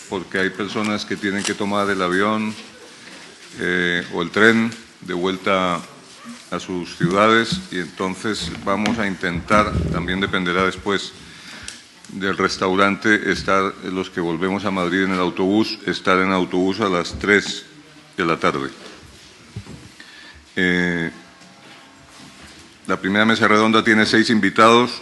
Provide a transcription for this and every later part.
porque hay personas que tienen que tomar el avión o el tren de vuelta a sus ciudades, y entonces vamos a intentar, también dependerá después del restaurante, estar los que volvemos a Madrid en el autobús, estar en autobús a las 3 de la tarde. La primera mesa redonda tiene 6 invitados.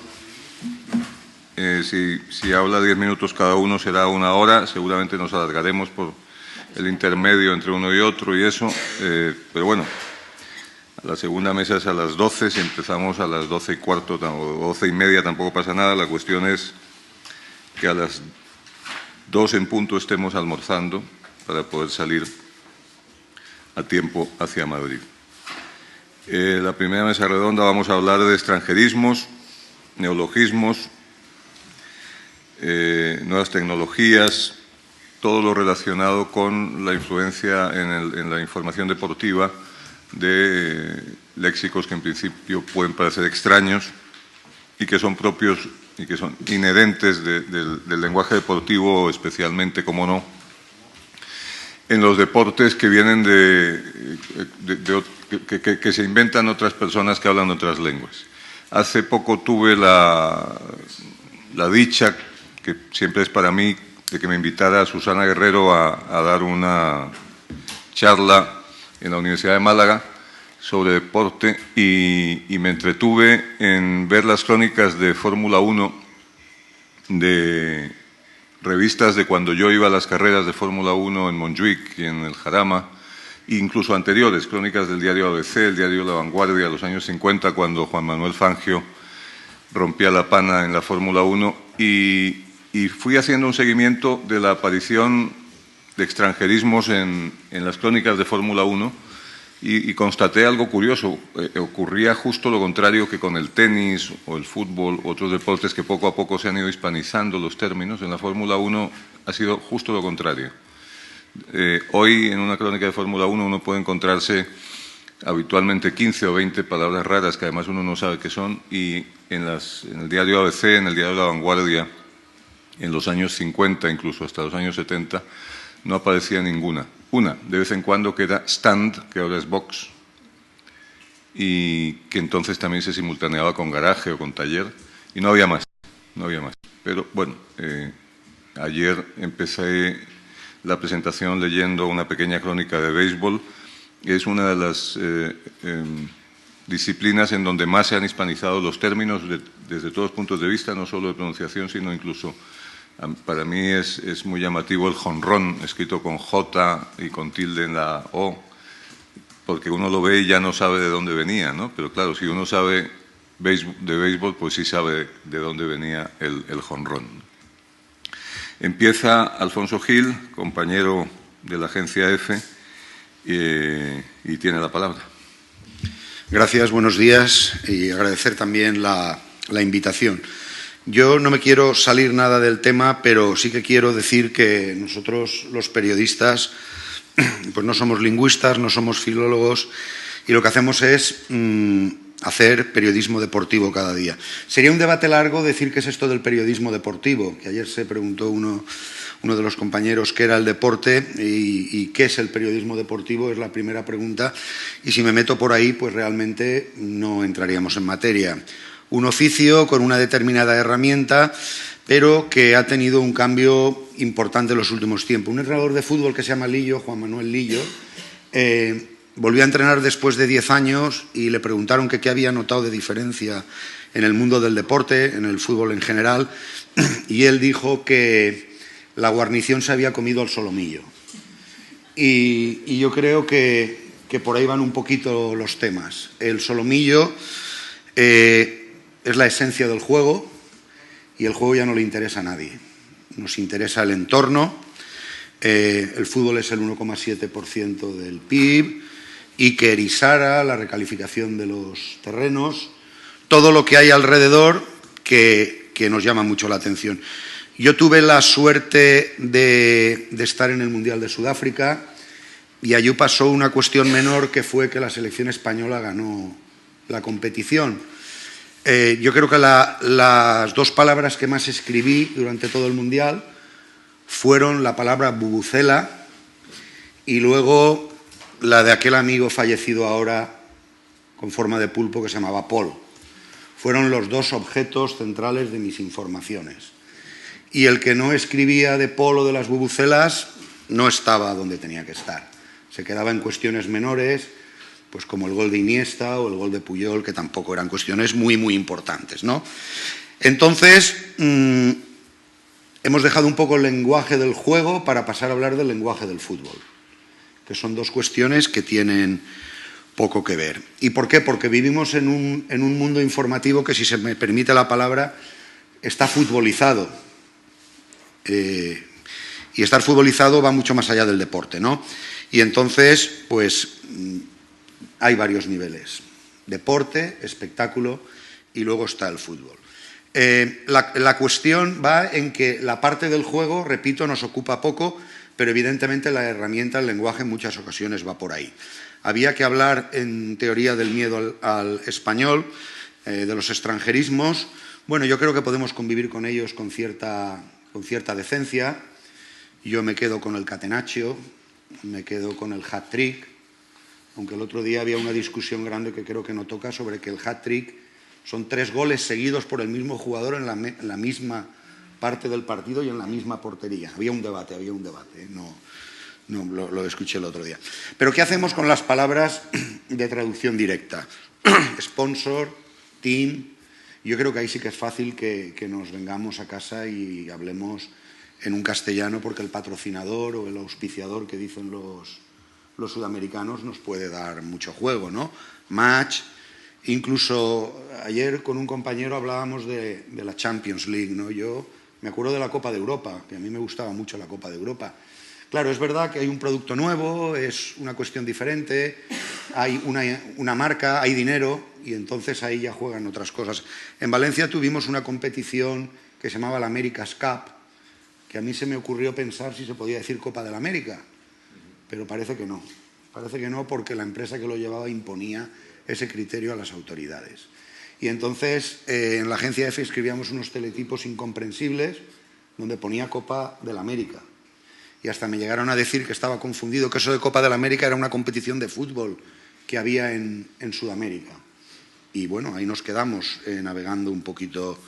Si habla 10 minutos cada uno será 1 hora. Seguramente nos alargaremos por el intermedio entre uno y otro y eso. Pero bueno, la segunda mesa es a las 12. Si empezamos a las 12:15 o 12:30 tampoco pasa nada. La cuestión es que a las 2 en punto estemos almorzando para poder salir a tiempo hacia Madrid. La primera mesa redonda vamos a hablar de extranjerismos, neologismos, nuevas tecnologías, todo lo relacionado con la influencia en la información deportiva de léxicos que en principio pueden parecer extraños y que son propios y que son inherentes del lenguaje deportivo, especialmente, como no, en los deportes que vienen que se inventan otras personas que hablan otras lenguas. Hace poco tuve la dicha, que siempre es para mí, de que me invitara Susana Guerrero a dar una charla en la Universidad de Málaga sobre deporte, y me entretuve en ver las crónicas de Fórmula 1 de revistas de cuando yo iba a las carreras de Fórmula 1 en Montjuic y en el Jarama, incluso anteriores, crónicas del diario ABC, el diario La Vanguardia, los años 50, cuando Juan Manuel Fangio rompía la pana en la Fórmula 1, y fui haciendo un seguimiento de la aparición de extranjerismos en las crónicas de Fórmula 1 y constaté algo curioso. Ocurría justo lo contrario que con el tenis o el fútbol, otros deportes que poco a poco se han ido hispanizando los términos. En la Fórmula 1 ha sido justo lo contrario. Hoy en una crónica de Fórmula 1 uno puede encontrarse habitualmente 15 o 20 palabras raras que además uno no sabe qué son, y en el diario ABC, en el diario La Vanguardia, en los años 50, incluso hasta los años 70, no aparecía ninguna. Una, de vez en cuando, que era stand, que ahora es box, y que entonces también se simultaneaba con garaje o con taller, y no había más, no había más. Pero bueno, ayer empecé la presentación leyendo una pequeña crónica de béisbol. Es una de las disciplinas en donde más se han hispanizado los términos desde todos los puntos de vista, no solo de pronunciación, sino incluso, para mí es muy llamativo el jonrón, escrito con J y con tilde en la O, porque uno lo ve y ya no sabe de dónde venía, ¿no? Pero claro, si uno sabe de béisbol, pues sí sabe de dónde venía el jonrón. Empieza Alfonso Gil, compañero de la agencia EFE, y tiene la palabra. Gracias, buenos días, y agradecer también la invitación. Yo no me quiero salir nada del tema, pero sí que quiero decir que nosotros, los periodistas, pues no somos lingüistas, no somos filólogos, y lo que hacemos es hacer periodismo deportivo cada día. Sería un debate largo decir qué es esto del periodismo deportivo, que ayer se preguntó uno de los compañeros qué era el deporte y qué es el periodismo deportivo, es la primera pregunta, y si me meto por ahí, pues realmente no entraríamos en materia. Un oficio con una determinada herramienta, pero que ha tenido un cambio importante en los últimos tiempos. Un entrenador de fútbol que se llama Lillo, Juan Manuel Lillo, volvió a entrenar después de 10 años y le preguntaron qué había notado de diferencia en el mundo del deporte, en el fútbol en general, y él dijo que la guarnición se había comido al solomillo. Y yo creo que por ahí van un poquito los temas. El solomillo es la esencia del juego, y el juego ya no le interesa a nadie. Nos interesa el entorno. El fútbol es el 1,7% del PIB, Iker y Sara, la recalificación de los terrenos, todo lo que hay alrededor que nos llama mucho la atención. Yo tuve la suerte de estar en el Mundial de Sudáfrica, y allí pasó una cuestión menor, que fue que la selección española ganó la competición. Yo creo que las dos palabras que más escribí durante todo el Mundial fueron la palabra bubucela y luego la de aquel amigo fallecido ahora con forma de pulpo que se llamaba Paul. Fueron los dos objetos centrales de mis informaciones. Y el que no escribía de Paul o de las bubucelas no estaba donde tenía que estar. Se quedaba en cuestiones menores, pues como el gol de Iniesta o el gol de Puyol, que tampoco eran cuestiones muy, muy importantes, ¿no? Entonces, hemos dejado un poco el lenguaje del juego para pasar a hablar del lenguaje del fútbol, que son dos cuestiones que tienen poco que ver. ¿Y por qué? Porque vivimos en un mundo informativo que, si se me permite la palabra, está futbolizado. Y estar futbolizado va mucho más allá del deporte, ¿no? Y entonces, pues, hay varios niveles. Deporte, espectáculo y luego está el fútbol. La cuestión va en que la parte del juego, repito, nos ocupa poco, pero evidentemente la herramienta, el lenguaje en muchas ocasiones va por ahí. Había que hablar en teoría del miedo al español, de los extranjerismos. Bueno, yo creo que podemos convivir con ellos con cierta decencia. Yo me quedo con el catenaccio, me quedo con el hat-trick, aunque el otro día había una discusión grande que creo que no toca sobre que el hat-trick son 3 goles seguidos por el mismo jugador en la misma parte del partido y en la misma portería. Había un debate, no lo escuché el otro día. Pero ¿qué hacemos con las palabras de traducción directa? Sponsor, team. Yo creo que ahí sí que es fácil que nos vengamos a casa y hablemos en un castellano, porque el patrocinador o el auspiciador que dicen los sudamericanos nos puede dar mucho juego, ¿no? Match. Incluso ayer con un compañero hablábamos de la Champions League, ¿no? Yo me acuerdo de la Copa de Europa, que a mí me gustaba mucho la Copa de Europa. Claro, es verdad que hay un producto nuevo, es una cuestión diferente, hay una marca, hay dinero, y entonces ahí ya juegan otras cosas. En Valencia tuvimos una competición que se llamaba la America's Cup, que a mí se me ocurrió pensar si se podía decir Copa de la América, pero parece que no. Parece que no, porque la empresa que lo llevaba imponía ese criterio a las autoridades. Y entonces en la agencia EFE escribíamos unos teletipos incomprensibles donde ponía Copa de la América. Y hasta me llegaron a decir que estaba confundido, que eso de Copa de la América era una competición de fútbol que había en Sudamérica. Y bueno, ahí nos quedamos navegando un poquito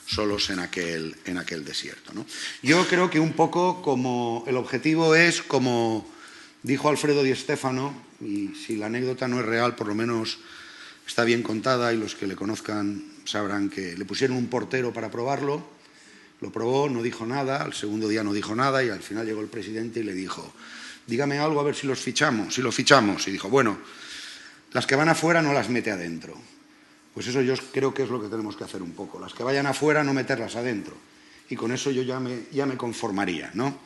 solos en aquel desierto, ¿no? Yo creo que un poco como el objetivo es, como dijo Alfredo Di Stéfano, y si la anécdota no es real, por lo menos está bien contada y los que le conozcan sabrán que le pusieron un portero para probarlo, lo probó, no dijo nada, al segundo día no dijo nada y al final llegó el presidente y le dijo: dígame algo a ver si lo fichamos. Y dijo: bueno, las que van afuera no las mete adentro. Pues eso yo creo que es lo que tenemos que hacer un poco. Las que vayan afuera no meterlas adentro. Y con eso yo ya me conformaría, ¿no?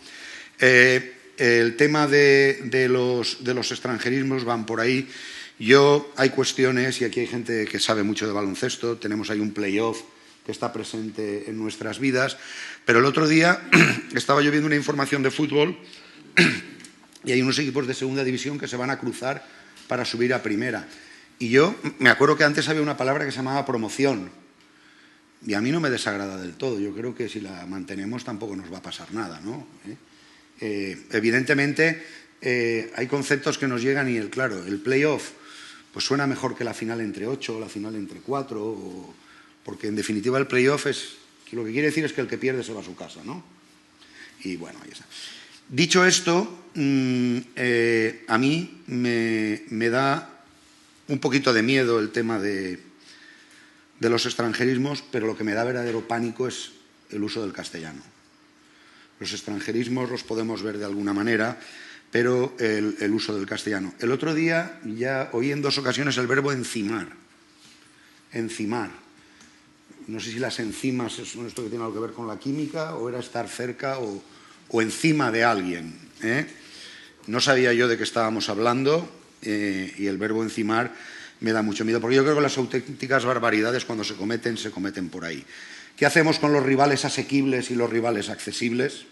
El tema de los extranjerismos van por ahí. Hay cuestiones, y aquí hay gente que sabe mucho de baloncesto, tenemos ahí un playoff que está presente en nuestras vidas, pero el otro día estaba yo viendo una información de fútbol y hay unos equipos de segunda división que se van a cruzar para subir a primera. Y yo me acuerdo que antes había una palabra que se llamaba promoción, y a mí no me desagrada del todo. Yo creo que si la mantenemos tampoco nos va a pasar nada, ¿no? Evidentemente hay conceptos que nos llegan y claro, el playoff pues suena mejor que la final entre 8 o la final entre 4, porque en definitiva el playoff lo que quiere decir es que el que pierde se va a su casa, ¿no? Y bueno, ahí está. Dicho esto, a mí me da un poquito de miedo el tema de los extranjerismos, pero lo que me da verdadero pánico es el uso del castellano. Los extranjerismos los podemos ver de alguna manera, pero el uso del castellano. El otro día ya oí en 2 ocasiones el verbo encimar. Encimar. No sé si las enzimas es esto que tiene algo que ver con la química, o era estar cerca o encima de alguien, ¿eh? No sabía yo de qué estábamos hablando, y el verbo encimar me da mucho miedo, porque yo creo que las auténticas barbaridades cuando se cometen por ahí. ¿Qué hacemos con los rivales asequibles y los rivales accesibles?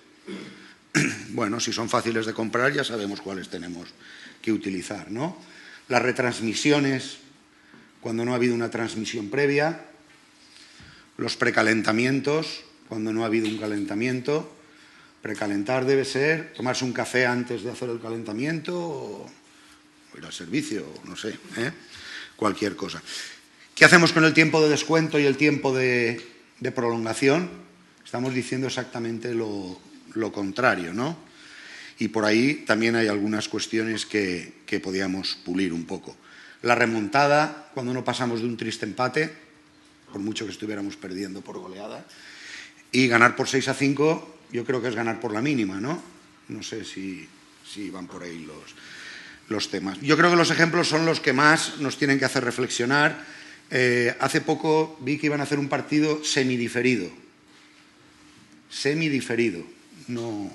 Bueno, si son fáciles de comprar ya sabemos cuáles tenemos que utilizar, ¿no? Las retransmisiones, cuando no ha habido una transmisión previa, los precalentamientos, cuando no ha habido un calentamiento, Precalentar debe ser tomarse un café antes de hacer el calentamiento o ir al servicio, no sé, cualquier cosa. ¿Qué hacemos con el tiempo de descuento y el tiempo de prolongación? Estamos diciendo exactamente lo contrario, ¿no? Y por ahí también hay algunas cuestiones que podíamos pulir un poco. La remontada, cuando no pasamos de un triste empate, por mucho que estuviéramos perdiendo por goleada, y ganar por 6-5, yo creo que es ganar por la mínima, ¿no? No sé si van por ahí los temas. Yo creo que los ejemplos son los que más nos tienen que hacer reflexionar. Hace poco vi que iban a hacer un partido semidiferido. Semidiferido. No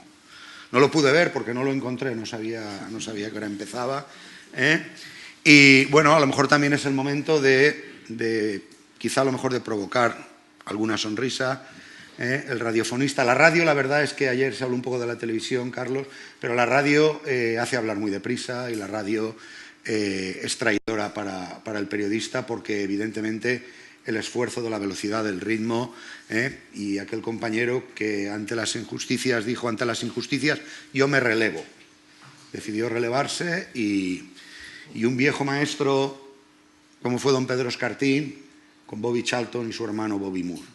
lo pude ver porque no lo encontré, no sabía que hora empezaba. Y bueno, a lo mejor también es el momento de quizá a lo mejor de provocar alguna sonrisa. El radiofonista, la radio, la verdad es que ayer se habló un poco de la televisión, Carlos, pero la radio hace hablar muy deprisa y la radio es traidora para el periodista porque evidentemente el esfuerzo de la velocidad del ritmo y aquel compañero que ante las injusticias dijo, ante las injusticias yo me relevo. Decidió relevarse y un viejo maestro como fue don Pedro Escartín con Bobby Charlton y su hermano Bobby Moore.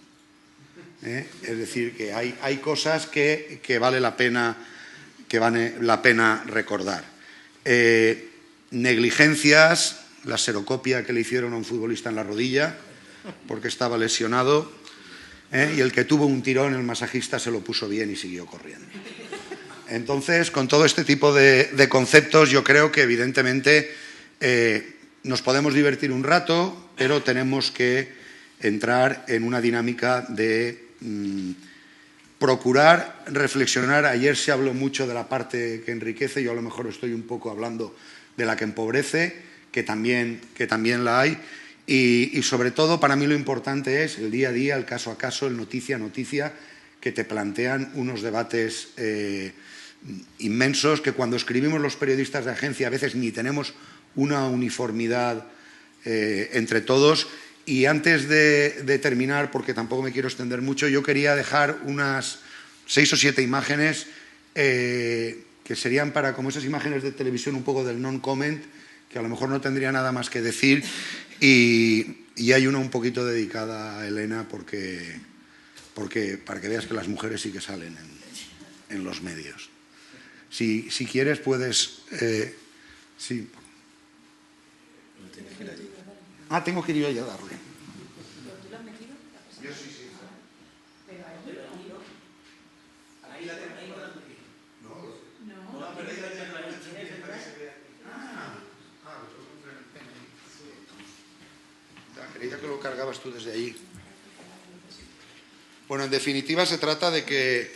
Es decir, que hay cosas que vale la pena recordar. Negligencias, la serocopia que le hicieron a un futbolista en la rodilla porque estaba lesionado, y el que tuvo un tirón, el masajista se lo puso bien y siguió corriendo. Entonces, con todo este tipo de conceptos, yo creo que evidentemente nos podemos divertir un rato, pero tenemos que entrar en una dinámica de procurar reflexionar. Ayer se habló mucho de la parte que enriquece, yo a lo mejor estoy un poco hablando de la que empobrece, que también la hay, y sobre todo para mí lo importante es el día a día, el caso a caso, el noticia a noticia, que te plantean unos debates inmensos que cuando escribimos los periodistas de agencia a veces ni tenemos una uniformidad entre todos. Y antes de terminar, porque tampoco me quiero extender mucho, yo quería dejar unas 6 o 7 imágenes que serían para, como esas imágenes de televisión, un poco del non-comment, que a lo mejor no tendría nada más que decir, y hay una un poquito dedicada a Elena porque para que veas que las mujeres sí que salen en los medios. Si quieres puedes... sí. Tengo que ir yo allá a darle. ¿Tú lo has metido? Yo sí. Pero ahí lo tiro. Ahí la tengo. No, pero ahí la tengo. Creía que lo cargabas tú desde ahí. Bueno, en definitiva se trata de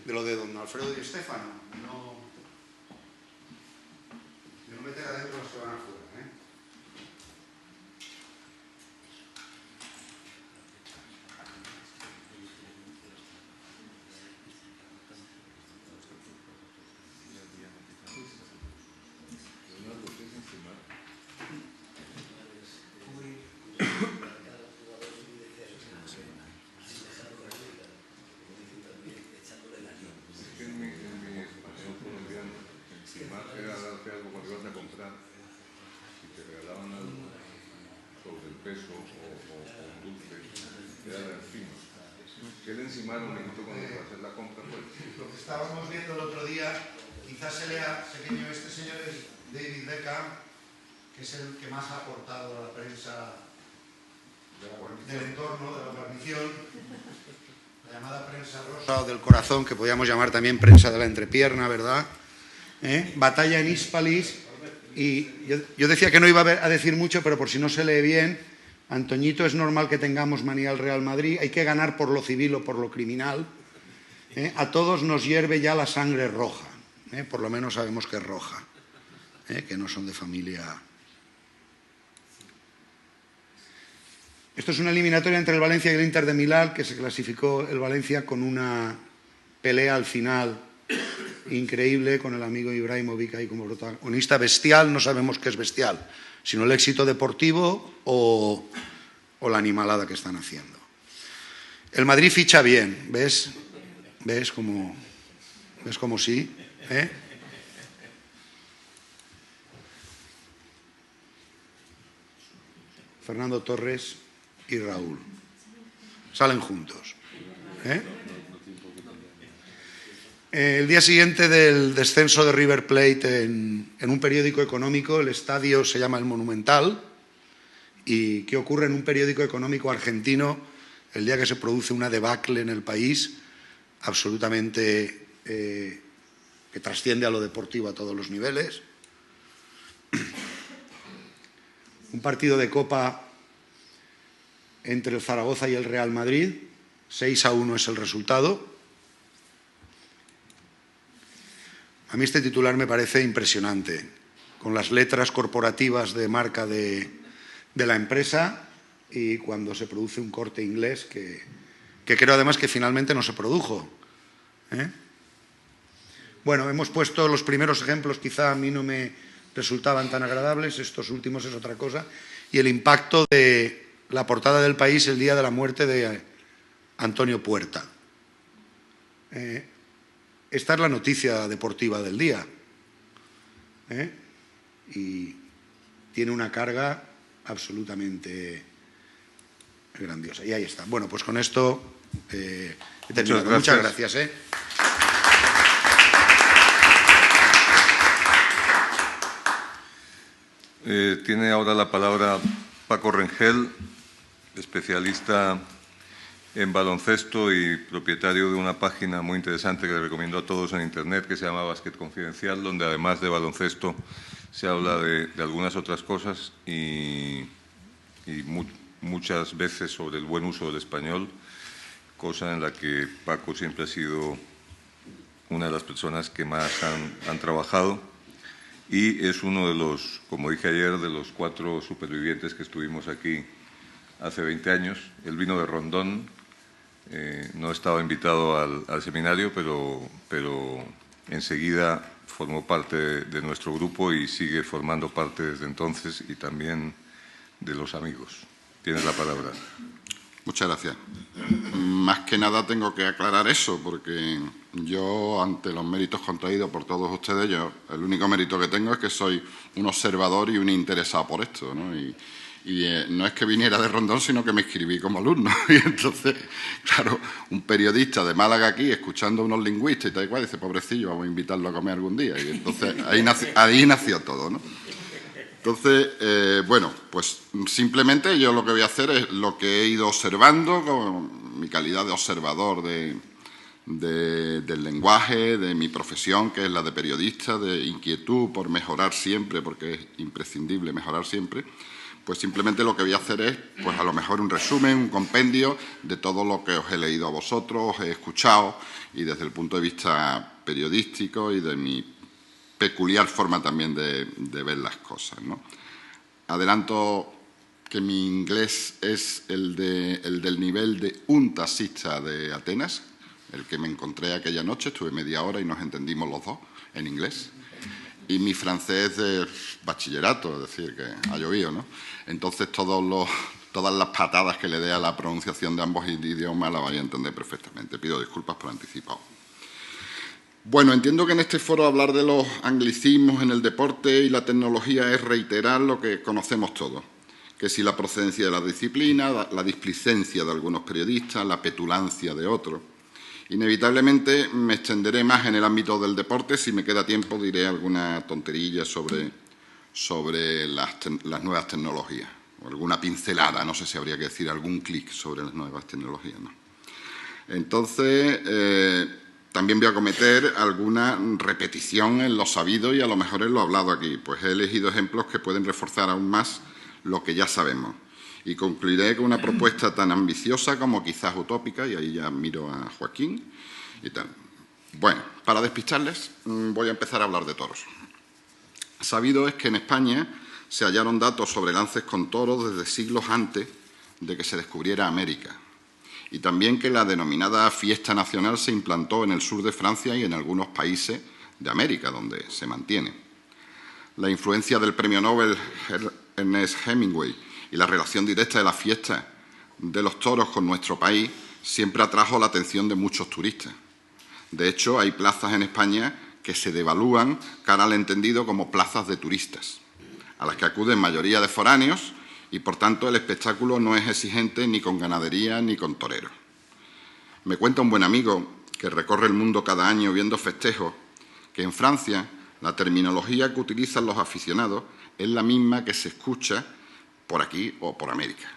lo de don Alfredo Di Stéfano. No meter adentro los que van afuera. Era darte algo cuando ibas a comprar y te regalaban algo sobre el peso o un dulce, era de encima. ¿Qué le encimaron cuando iba a hacer la compra? Pues? Lo que estábamos viendo el otro día, quizás se lea pequeño, este señor es David Beckham, que es el que más ha aportado a la prensa del entorno, de la guarnición, la llamada prensa rosa del corazón, que podríamos llamar también prensa de la entrepierna, ¿verdad? Batalla en Hispalis, y yo decía que no iba a decir mucho, pero por si no se lee bien, Antoñito, es normal que tengamos manía al Real Madrid, hay que ganar por lo civil o por lo criminal, a todos nos hierve ya la sangre roja, por lo menos sabemos que es roja, que no son de familia. Esto es una eliminatoria entre el Valencia y el Inter de Milán, que se clasificó el Valencia con una pelea al final increíble con el amigo Ibrahimovic ahí como protagonista. Bestial, no sabemos qué es bestial, sino el éxito deportivo o la animalada que están haciendo. El Madrid ficha bien, ¿ves? ¿Ves cómo sí? Fernando Torres y Raúl. Salen juntos. El día siguiente del descenso de River Plate en un periódico económico, el estadio se llama El Monumental. ¿Y qué ocurre en un periódico económico argentino el día que se produce una debacle en el país absolutamente que trasciende a lo deportivo a todos los niveles? Un partido de Copa entre el Zaragoza y el Real Madrid, 6-1 es el resultado. A mí este titular me parece impresionante, con las letras corporativas de marca de la empresa, y cuando se produce un Corte Inglés que creo además que finalmente no se produjo. Bueno, hemos puesto los primeros ejemplos, quizá a mí no me resultaban tan agradables, estos últimos es otra cosa, y el impacto de la portada del País el día de la muerte de Antonio Puerta. Esta es la noticia deportiva del día. Y tiene una carga absolutamente grandiosa. Y ahí está. Bueno, pues con esto he terminado. Muchas gracias. Tiene ahora la palabra Paco Rengel, especialista en baloncesto y propietario de una página muy interesante que le recomiendo a todos en Internet, que se llama Básquet Confidencial, donde además de baloncesto se habla de algunas otras cosas y muchas veces sobre el buen uso del español, cosa en la que Paco siempre ha sido una de las personas que más han trabajado, y es uno de los, como dije ayer, de los 4 supervivientes que estuvimos aquí hace 20 años. Él vino de Rondón, no estaba invitado al seminario, pero enseguida formó parte de nuestro grupo y sigue formando parte desde entonces, y también de los amigos. Tienes la palabra. Muchas gracias. Más que nada tengo que aclarar eso, porque yo, ante los méritos contraídos por todos ustedes, el único mérito que tengo es que soy un observador y un interesado por esto, ¿no? Y no es que viniera de Rondón, sino que me inscribí como alumno. Y entonces, claro, un periodista de Málaga aquí, escuchando a unos lingüistas y tal y cual, dice, pobrecillo, vamos a invitarlo a comer algún día. Y entonces ahí nació todo, ¿no? Entonces, bueno, pues simplemente yo lo que voy a hacer es lo que he ido observando con mi calidad de observador del lenguaje, de mi profesión, que es la de periodista, de inquietud por mejorar siempre, porque es imprescindible mejorar siempre. Pues simplemente lo que voy a hacer es, pues a lo mejor un resumen, un compendio de todo lo que os he leído a vosotros, os he escuchado, y desde el punto de vista periodístico y de mi peculiar forma también de ver las cosas, ¿no? Adelanto que mi inglés es el del nivel de un taxista de Atenas, el que me encontré aquella noche, estuve media hora y nos entendimos los dos en inglés. Y mi francés de bachillerato, es decir, que ha llovido, ¿no? Entonces todas las patadas que le dé a la pronunciación de ambos idiomas la vais a entender perfectamente. Pido disculpas por anticipado. Bueno, entiendo que en este foro hablar de los anglicismos en el deporte y la tecnología es reiterar lo que conocemos todos, que si la procedencia de la disciplina, la displicencia de algunos periodistas, la petulancia de otros. Inevitablemente me extenderé más en el ámbito del deporte. Si me queda tiempo diré alguna tonterilla sobre las nuevas tecnologías, o alguna pincelada, no sé si habría que decir algún clic sobre las nuevas tecnologías, ¿no? Entonces, también voy a cometer alguna repetición en lo sabido y a lo mejor en lo hablado aquí, pues he elegido ejemplos que pueden reforzar aún más lo que ya sabemos. Y concluiré con una propuesta tan ambiciosa como quizás utópica, y ahí ya miro a Joaquín y tal. Bueno, para despistarles, voy a empezar a hablar de toros. Sabido es que en España se hallaron datos sobre lances con toros desde siglos antes de que se descubriera América, y también que la denominada fiesta nacional se implantó en el sur de Francia y en algunos países de América, donde se mantiene. La influencia del premio Nobel Ernest Hemingway y la relación directa de la fiesta de los toros con nuestro país siempre atrajo la atención de muchos turistas. De hecho, hay plazas en España que se devalúan cara al entendido como plazas de turistas, a las que acuden mayoría de foráneos y, por tanto, el espectáculo no es exigente ni con ganadería ni con toreros. Me cuenta un buen amigo que recorre el mundo cada año viendo festejos que en Francia la terminología que utilizan los aficionados es la misma que se escucha por aquí o por América.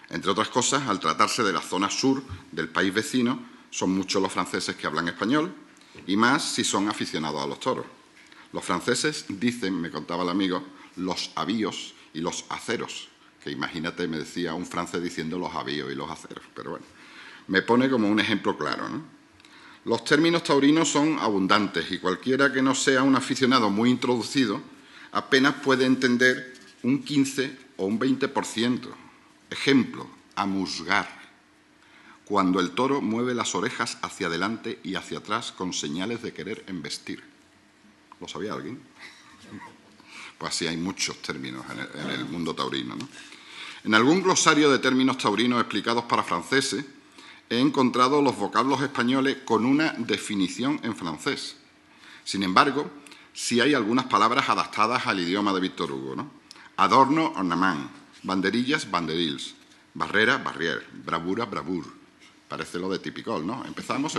Entre otras cosas, al tratarse de la zona sur del país vecino, son muchos los franceses que hablan español, y más si son aficionados a los toros. Los franceses dicen, me contaba el amigo, los avíos y los aceros, que imagínate, me decía un francés diciendo los avíos y los aceros, pero bueno, me pone como un ejemplo claro, ¿no? Los términos taurinos son abundantes y cualquiera que no sea un aficionado muy introducido apenas puede entender un 15 o un 20%. Ejemplo, amusgar, cuando el toro mueve las orejas hacia adelante y hacia atrás con señales de querer embestir. ¿Lo sabía alguien? Pues así hay muchos términos en el mundo taurino, ¿no? En algún glosario de términos taurinos explicados para franceses he encontrado los vocablos españoles con una definición en francés. Sin embargo, sí hay algunas palabras adaptadas al idioma de Víctor Hugo, ¿no? Adorno, ornament, banderillas, banderils, barrera, barrière, bravura, bravoure. Parece lo de Tipicol, ¿no? Empezó, ¿no?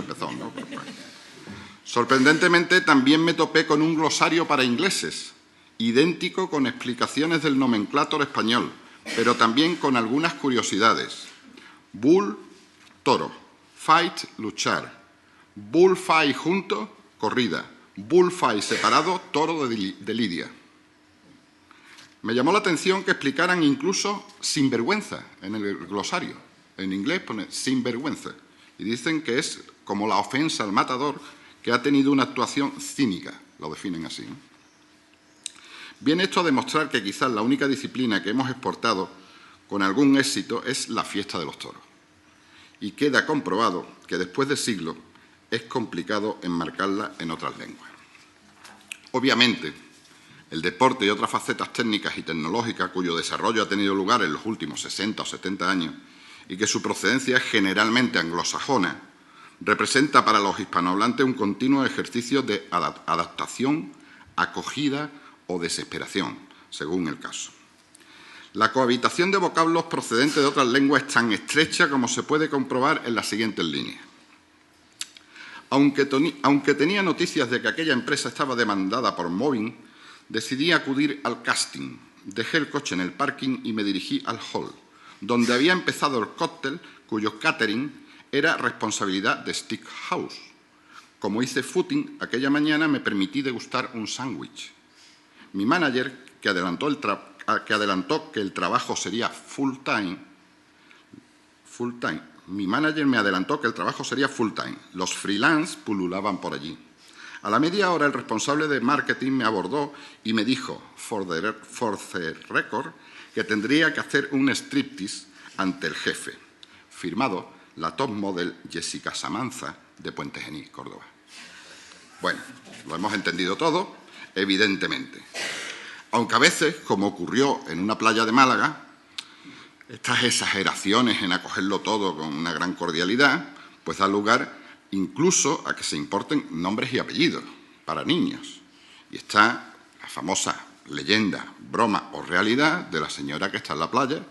Sorprendentemente, también me topé con un glosario para ingleses, idéntico con explicaciones del nomenclátor español, pero también con algunas curiosidades. Bull, toro. Fight, luchar. Bullfight junto, corrida. Bullfight separado, toro de lidia. Me llamó la atención que explicaran incluso sinvergüenza en el glosario. En inglés pone sinvergüenza. Y dicen que es como la ofensa al matador que ha tenido una actuación cínica. Lo definen así, ¿no? Viene esto a demostrar que quizás la única disciplina que hemos exportado con algún éxito es la fiesta de los toros. Y queda comprobado que después de siglos es complicado enmarcarla en otras lenguas. Obviamente, el deporte y otras facetas técnicas y tecnológicas cuyo desarrollo ha tenido lugar en los últimos 60 o 70 años y que su procedencia es generalmente anglosajona, representa para los hispanohablantes un continuo ejercicio de adaptación, acogida o desesperación, según el caso. La cohabitación de vocablos procedentes de otras lenguas es tan estrecha como se puede comprobar en las siguientes líneas. Aunque tenía noticias de que aquella empresa estaba demandada por mobbing, decidí acudir al casting. Dejé el coche en el parking y me dirigí al hall, donde había empezado el cóctel cuyo catering era responsabilidad de Steakhouse. Como hice footing, aquella mañana me permití degustar un sándwich. Mi manager, que adelantó que el trabajo sería full time, mi manager me adelantó que el trabajo sería full time. Los freelance pululaban por allí. A la media hora el responsable de marketing me abordó y me dijo, for the record, que tendría que hacer un striptease ante el jefe. Firmado la top model Jessica Samanza de Puente Genil, Córdoba. Bueno, lo hemos entendido todo, evidentemente. Aunque a veces, como ocurrió en una playa de Málaga, estas exageraciones en acogerlo todo con una gran cordialidad, pues da lugar incluso a que se importen nombres y apellidos para niños. Y está la famosa leyenda, broma o realidad de la señora que está en la playa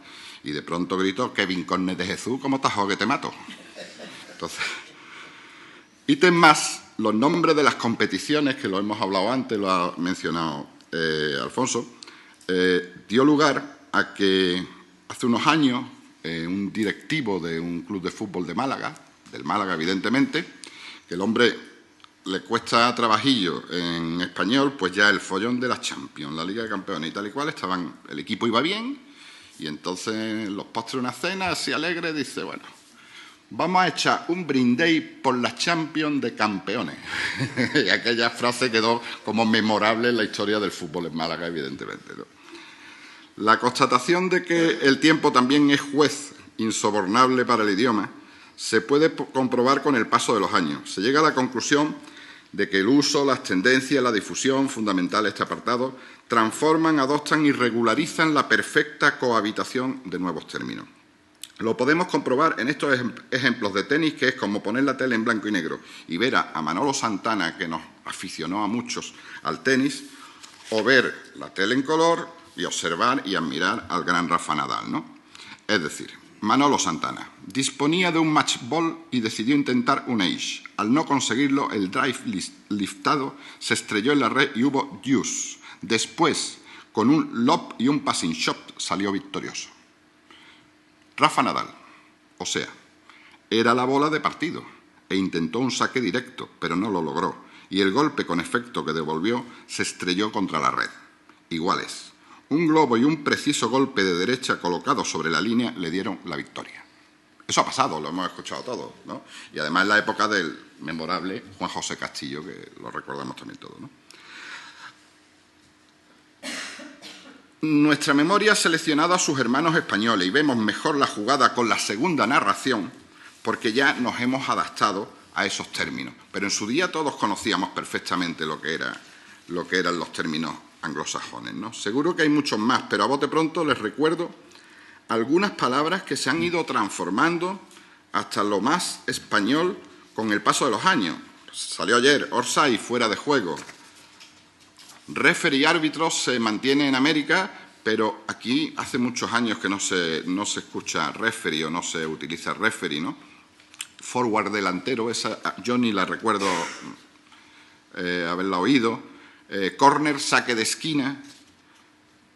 y de pronto gritó, Kevin Cornes de Jesús, ¿cómo tajo que te mato? Entonces, ítem más, los nombres de las competiciones, que lo hemos hablado antes, lo ha mencionado Alfonso, dio lugar a que hace unos años un directivo de un club de fútbol de Málaga, del Málaga evidentemente, que el hombre le cuesta trabajillo en español, pues ya el follón de la Champions, la Liga de Campeones y tal y cual, el equipo iba bien y entonces los postres una cena así alegre, dice, bueno, vamos a echar un brindis por la Champions de campeones. Y aquella frase quedó como memorable en la historia del fútbol en Málaga, evidentemente, ¿no? La constatación de que el tiempo también es juez insobornable para el idioma se puede comprobar con el paso de los años. Se llega a la conclusión de que el uso, las tendencias, la difusión, fundamental este apartado, transforman, adoptan y regularizan la perfecta cohabitación de nuevos términos. Lo podemos comprobar en estos ejemplos de tenis, que es como poner la tele en blanco y negro y ver a Manolo Santana, que nos aficionó a muchos al tenis, o ver la tele en color y observar y admirar al gran Rafa Nadal, ¿no? Es decir, Manolo Santana disponía de un match ball y decidió intentar un ace. Al no conseguirlo, el drive liftado se estrelló en la red y hubo deuce. Después, con un lob y un passing shot, salió victorioso. Rafa Nadal, o sea, era la bola de partido e intentó un saque directo, pero no lo logró, y el golpe con efecto que devolvió se estrelló contra la red. Iguales. Un globo y un preciso golpe de derecha colocado sobre la línea le dieron la victoria. Eso ha pasado, lo hemos escuchado todos, ¿no? Y además en la época del memorable Juan José Castillo, que lo recordamos también todos, ¿no? Nuestra memoria ha seleccionado a sus hermanos españoles y vemos mejor la jugada con la segunda narración porque ya nos hemos adaptado a esos términos. Pero en su día todos conocíamos perfectamente lo que eran los términos anglosajones, ¿no? Seguro que hay muchos más, pero a bote pronto les recuerdo algunas palabras que se han ido transformando hasta lo más español con el paso de los años. Salió ayer, offside, fuera de juego. Referee y árbitro se mantiene en América, pero aquí hace muchos años que no se escucha referee o no se utiliza referee, ¿no? Forward delantero, esa yo ni la recuerdo haberla oído. Corner, saque de esquina.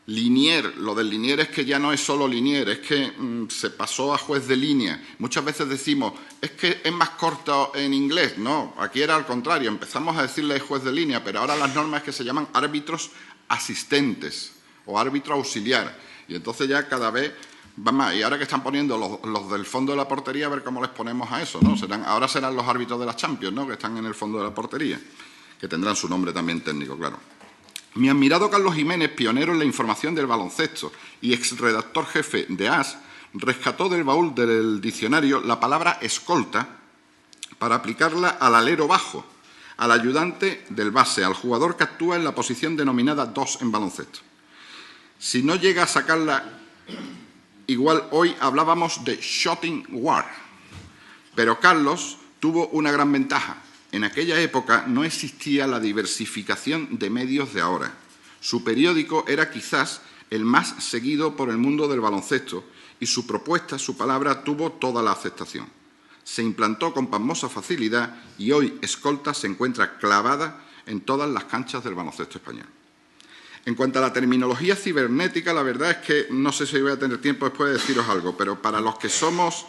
Linier, lo del linier es que ya no es solo linier, es que se pasó a juez de línea. Muchas veces decimos, es que es más corto en inglés. No, aquí era al contrario, empezamos a decirle juez de línea, pero ahora las normas es que se llaman árbitros asistentes o árbitro auxiliar. Y entonces ya cada vez va más. Y ahora que están poniendo los del fondo de la portería, a ver cómo les ponemos a eso, ¿no? Ahora serán los árbitros de la Champions, ¿no? Que están en el fondo de la portería, que tendrán su nombre también técnico, claro. Mi admirado Carlos Jiménez, pionero en la información del baloncesto y exredactor jefe de AS, rescató del baúl del diccionario la palabra escolta para aplicarla al alero bajo, al ayudante del base, al jugador que actúa en la posición denominada 2 en baloncesto. Si no llega a sacarla, igual hoy hablábamos de shooting guard. Pero Carlos tuvo una gran ventaja. En aquella época no existía la diversificación de medios de ahora. Su periódico era quizás el más seguido por el mundo del baloncesto y su propuesta, su palabra, tuvo toda la aceptación. Se implantó con pasmosa facilidad y hoy escolta se encuentra clavada en todas las canchas del baloncesto español. En cuanto a la terminología cibernética, la verdad es que no sé si voy a tener tiempo después de deciros algo, pero para los que somos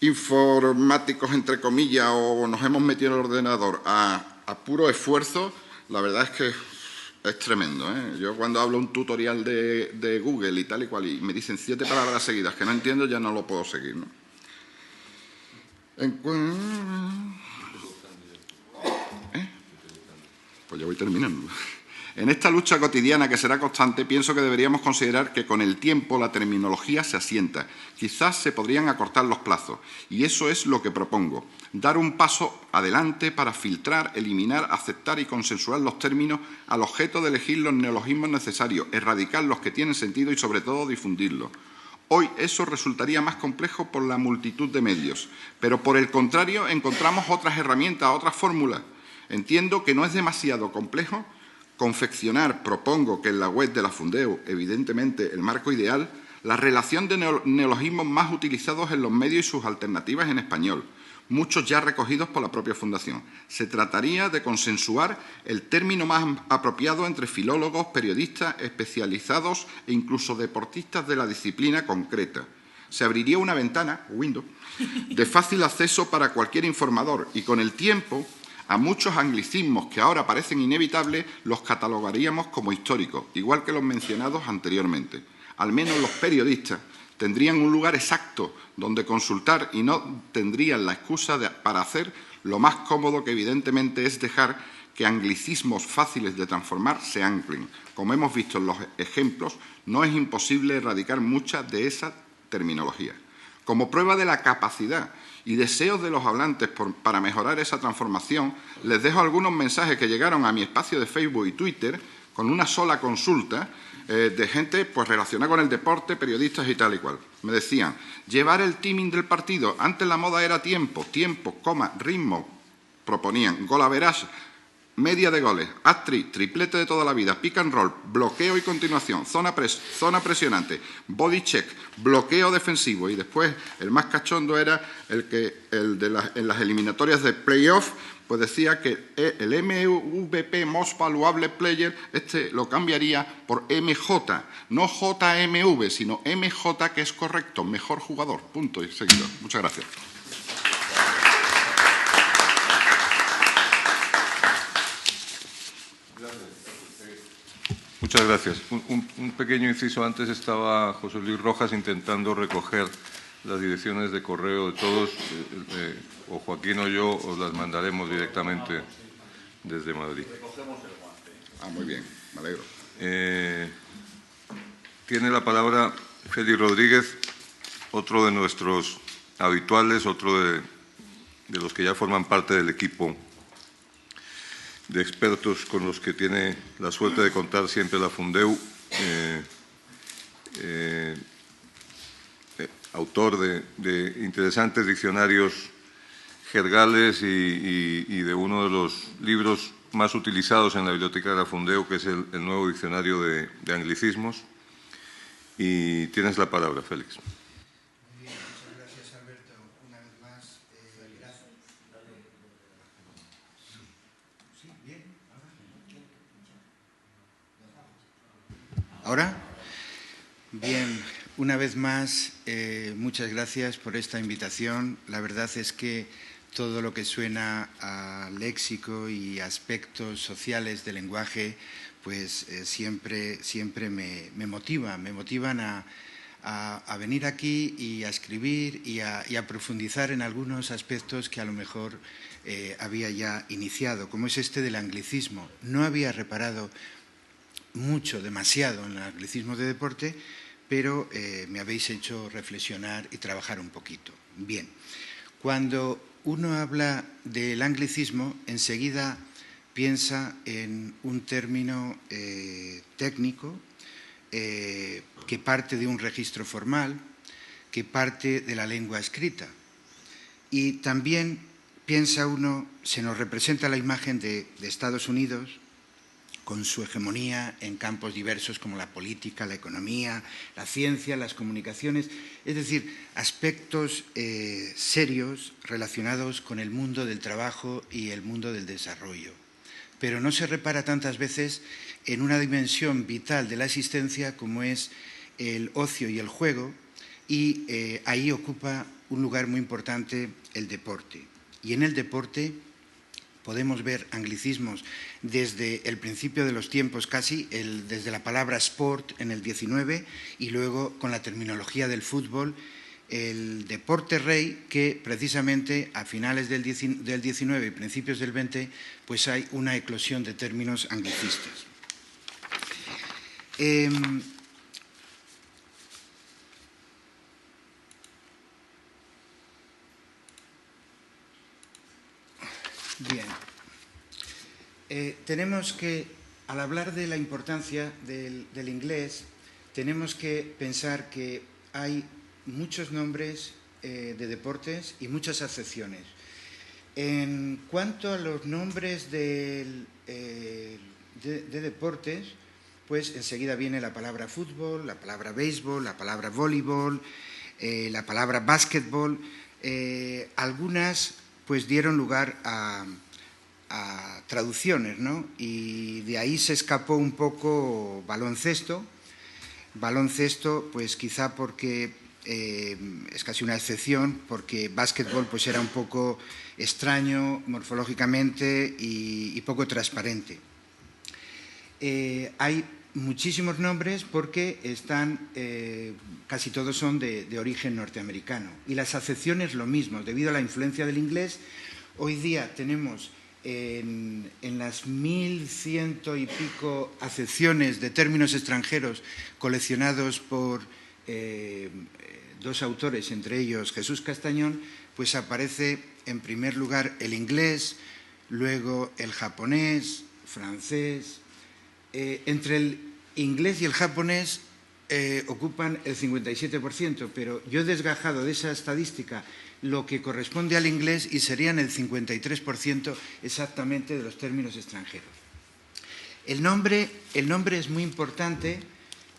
informáticos, entre comillas, o nos hemos metido en el ordenador a puro esfuerzo, la verdad es que es tremendo, ¿eh? Yo cuando hablo un tutorial de Google y tal y cual, y me dicen 7 palabras seguidas que no entiendo, ya no lo puedo seguir, ¿no? Pues ya voy terminando. En esta lucha cotidiana que será constante, pienso que deberíamos considerar que con el tiempo la terminología se asienta. Quizás se podrían acortar los plazos, y eso es lo que propongo. Dar un paso adelante para filtrar, eliminar, aceptar y consensuar los términos al objeto de elegir los neologismos necesarios, erradicar los que tienen sentido y, sobre todo, difundirlos. Hoy eso resultaría más complejo por la multitud de medios, pero por el contrario encontramos otras herramientas, otras fórmulas. Entiendo que no es demasiado complejo confeccionar, propongo que en la web de la Fundeu, evidentemente el marco ideal, la relación de neologismos más utilizados en los medios y sus alternativas en español, muchos ya recogidos por la propia Fundación. Se trataría de consensuar el término más apropiado entre filólogos, periodistas, especializados e incluso deportistas de la disciplina concreta. Se abriría una ventana, window, de fácil acceso para cualquier informador y con el tiempo a muchos anglicismos que ahora parecen inevitables los catalogaríamos como históricos, igual que los mencionados anteriormente. Al menos los periodistas tendrían un lugar exacto donde consultar y no tendrían la excusa para hacer lo más cómodo, que evidentemente es dejar que anglicismos fáciles de transformar se anclen. Como hemos visto en los ejemplos, no es imposible erradicar mucha de esa terminología. Como prueba de la capacidad y deseos de los hablantes para mejorar esa transformación, les dejo algunos mensajes que llegaron a mi espacio de Facebook y Twitter con una sola consulta, de gente pues relacionada con el deporte, periodistas y tal y cual. Me decían, llevar el timing del partido, antes la moda era tiempo, coma, ritmo, proponían, golaveras, media de goles, hat-trick, triplete de toda la vida, pick and roll, bloqueo y continuación, zona presionante, body check, bloqueo defensivo, y después el más cachondo era en las eliminatorias de playoff, pues decía que el MVP, Most Valuable Player, lo cambiaría por MJ, no JMV, sino MJ, que es correcto, mejor jugador, punto y seguido. Muchas gracias. Muchas gracias. Un pequeño inciso. Antes estaba José Luis Rojas intentando recoger las direcciones de correo de todos. O Joaquín o yo os las mandaremos directamente desde Madrid. Muy bien, me alegro. Tiene la palabra Félix Rodríguez, otro de nuestros habituales, otro de los que ya forman parte del equipo de expertos con los que tiene la suerte de contar siempre la Fundeu, autor de interesantes diccionarios jergales y de uno de los libros más utilizados en la biblioteca de la Fundeu, que es el nuevo diccionario de anglicismos. Y tienes la palabra, Félix. Muy bien, muchas gracias, Alberto. Una vez más, gracias. Sí, bien. ¿Ahora? Bien, una vez más, muchas gracias por esta invitación. La verdad es que todo lo que suena a léxico y aspectos sociales del lenguaje, pues siempre me motivan a venir aquí y a escribir y a profundizar en algunos aspectos que a lo mejor había ya iniciado, como es este del anglicismo. No había reparado demasiado en el anglicismo de deporte, pero me habéis hecho reflexionar y trabajar un poquito. Bien, cuando uno habla del anglicismo, enseguida piensa en un término técnico que parte de un registro formal, que parte de la lengua escrita. Y también piensa uno, se nos representa la imagen de Estados Unidos, con su hegemonía en campos diversos como la política, la economía, la ciencia, las comunicaciones, es decir, aspectos serios relacionados con el mundo del trabajo y el mundo del desarrollo. Pero no se repara tantas veces en una dimensión vital de la existencia como es el ocio y el juego, y ahí ocupa un lugar muy importante el deporte. Y en el deporte podemos ver anglicismos desde el principio de los tiempos casi, desde la palabra sport en el 19 y luego con la terminología del fútbol, el deporte rey, que precisamente a finales del 19 y principios del 20 pues hay una eclosión de términos anglicistas. Bien. Tenemos que, al hablar de la importancia del inglés, tenemos que pensar que hay muchos nombres de deportes y muchas acepciones. En cuanto a los nombres de deportes, pues enseguida viene la palabra fútbol, la palabra béisbol, la palabra voleibol, la palabra básquetbol. Algunas pues dieron lugar a traducciones, ¿no? Y de ahí se escapó un poco baloncesto. Baloncesto, pues quizá porque es casi una excepción, porque básquetbol pues era un poco extraño morfológicamente y poco transparente. Hay muchísimos nombres porque casi todos son de origen norteamericano. Y las acepciones lo mismo, debido a la influencia del inglés. Hoy día tenemos en las 1100 y pico acepciones de términos extranjeros coleccionados por dos autores, entre ellos Jesús Castañón, pues aparece en primer lugar el inglés, luego el japonés, francés, Entre el inglés y el japonés ocupan el 57%, pero yo he desgajado de esa estadística lo que corresponde al inglés y serían el 53% exactamente de los términos extranjeros. El nombre es muy importante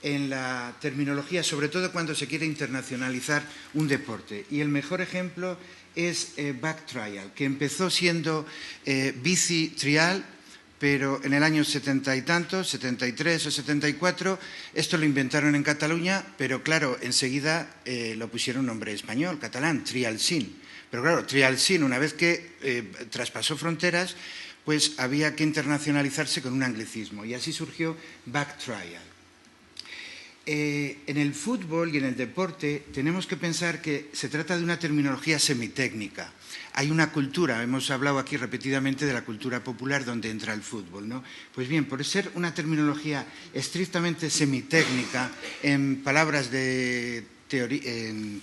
en la terminología, sobre todo cuando se quiere internacionalizar un deporte. Y el mejor ejemplo es back trial, que empezó siendo bici trial, pero en el año 70 y tantos, 73 o 74, esto lo inventaron en Cataluña, pero claro, enseguida lo pusieron nombre español, catalán, trial sin. Pero claro, trial sin, una vez que traspasó fronteras, pues había que internacionalizarse con un anglicismo, y así surgió back trial. En el fútbol y en el deporte tenemos que pensar que se trata de una terminología semitécnica. Hay una cultura, hemos hablado aquí repetidamente de la cultura popular donde entra el fútbol, ¿no? Pues bien, por ser una terminología estrictamente semitécnica, en palabras en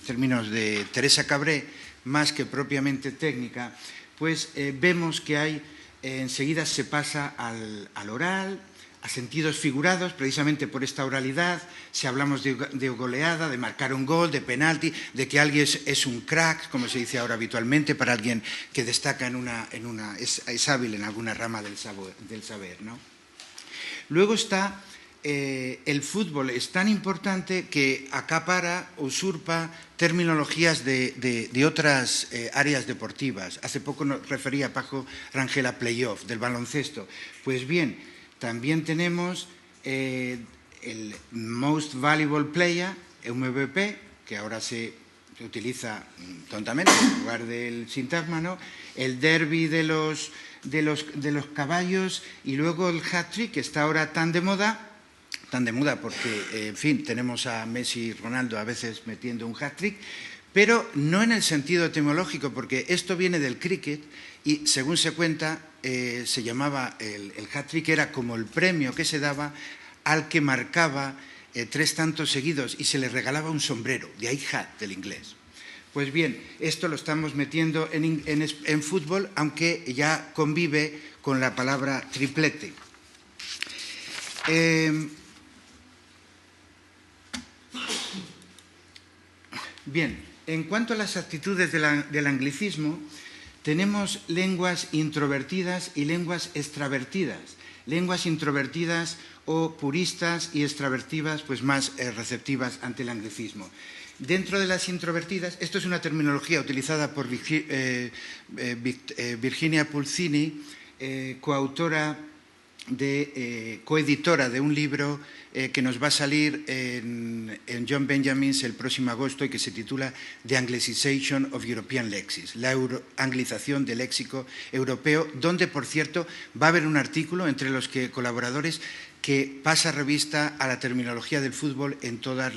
términos de Teresa Cabré, más que propiamente técnica, pues vemos que hay, enseguida se pasa al oral, a sentidos figurados, precisamente por esta oralidad. Si hablamos de goleada, de marcar un gol, de penalti, de que alguien es un crack, como se dice ahora habitualmente, para alguien que destaca es hábil en alguna rama del saber, ¿no? Luego está el fútbol, es tan importante que acapara, usurpa terminologías de otras áreas deportivas. Hace poco nos refería Paco Rangel a playoff, del baloncesto. Pues bien, también tenemos el Most Valuable Player, MVP, que ahora se utiliza tontamente en lugar del sintagma, ¿no? El derby de los caballos, y luego el hat-trick, que está ahora tan de moda porque, en fin, tenemos a Messi y Ronaldo a veces metiendo un hat-trick, pero no en el sentido etimológico, porque esto viene del cricket y, según se cuenta, se llamaba el hat-trick, era como el premio que se daba al que marcaba 3 tantos seguidos y se le regalaba un sombrero, de ahí hat del inglés. Pues bien, esto lo estamos metiendo en fútbol, aunque ya convive con la palabra triplete. Bien, en cuanto a las actitudes del anglicismo, tenemos lenguas introvertidas y lenguas extravertidas. Lenguas introvertidas o puristas, y extravertidas, pues más receptivas ante el anglicismo. Dentro de las introvertidas, esto es una terminología utilizada por Virginia Pulcini, coeditora de un libro que nos va a salir en John Benjamins el próximo agosto y que se titula The Anglicization of European Lexics, la anglización del léxico europeo, donde, por cierto, va a haber un artículo entre los colaboradores que pasa revista a la terminología del fútbol en todos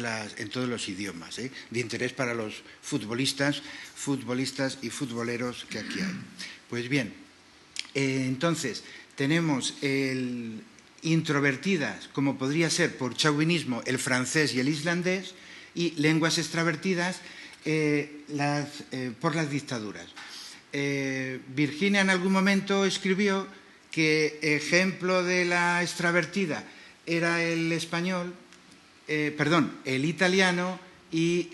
los idiomas, de interés para los futbolistas y futboleros que aquí hay. Pues bien, entonces tenemos introvertidas, como podría ser por chauvinismo el francés y el islandés, y lenguas extravertidas por las dictaduras. Virginia en algún momento escribió que ejemplo de la extravertida era el italiano y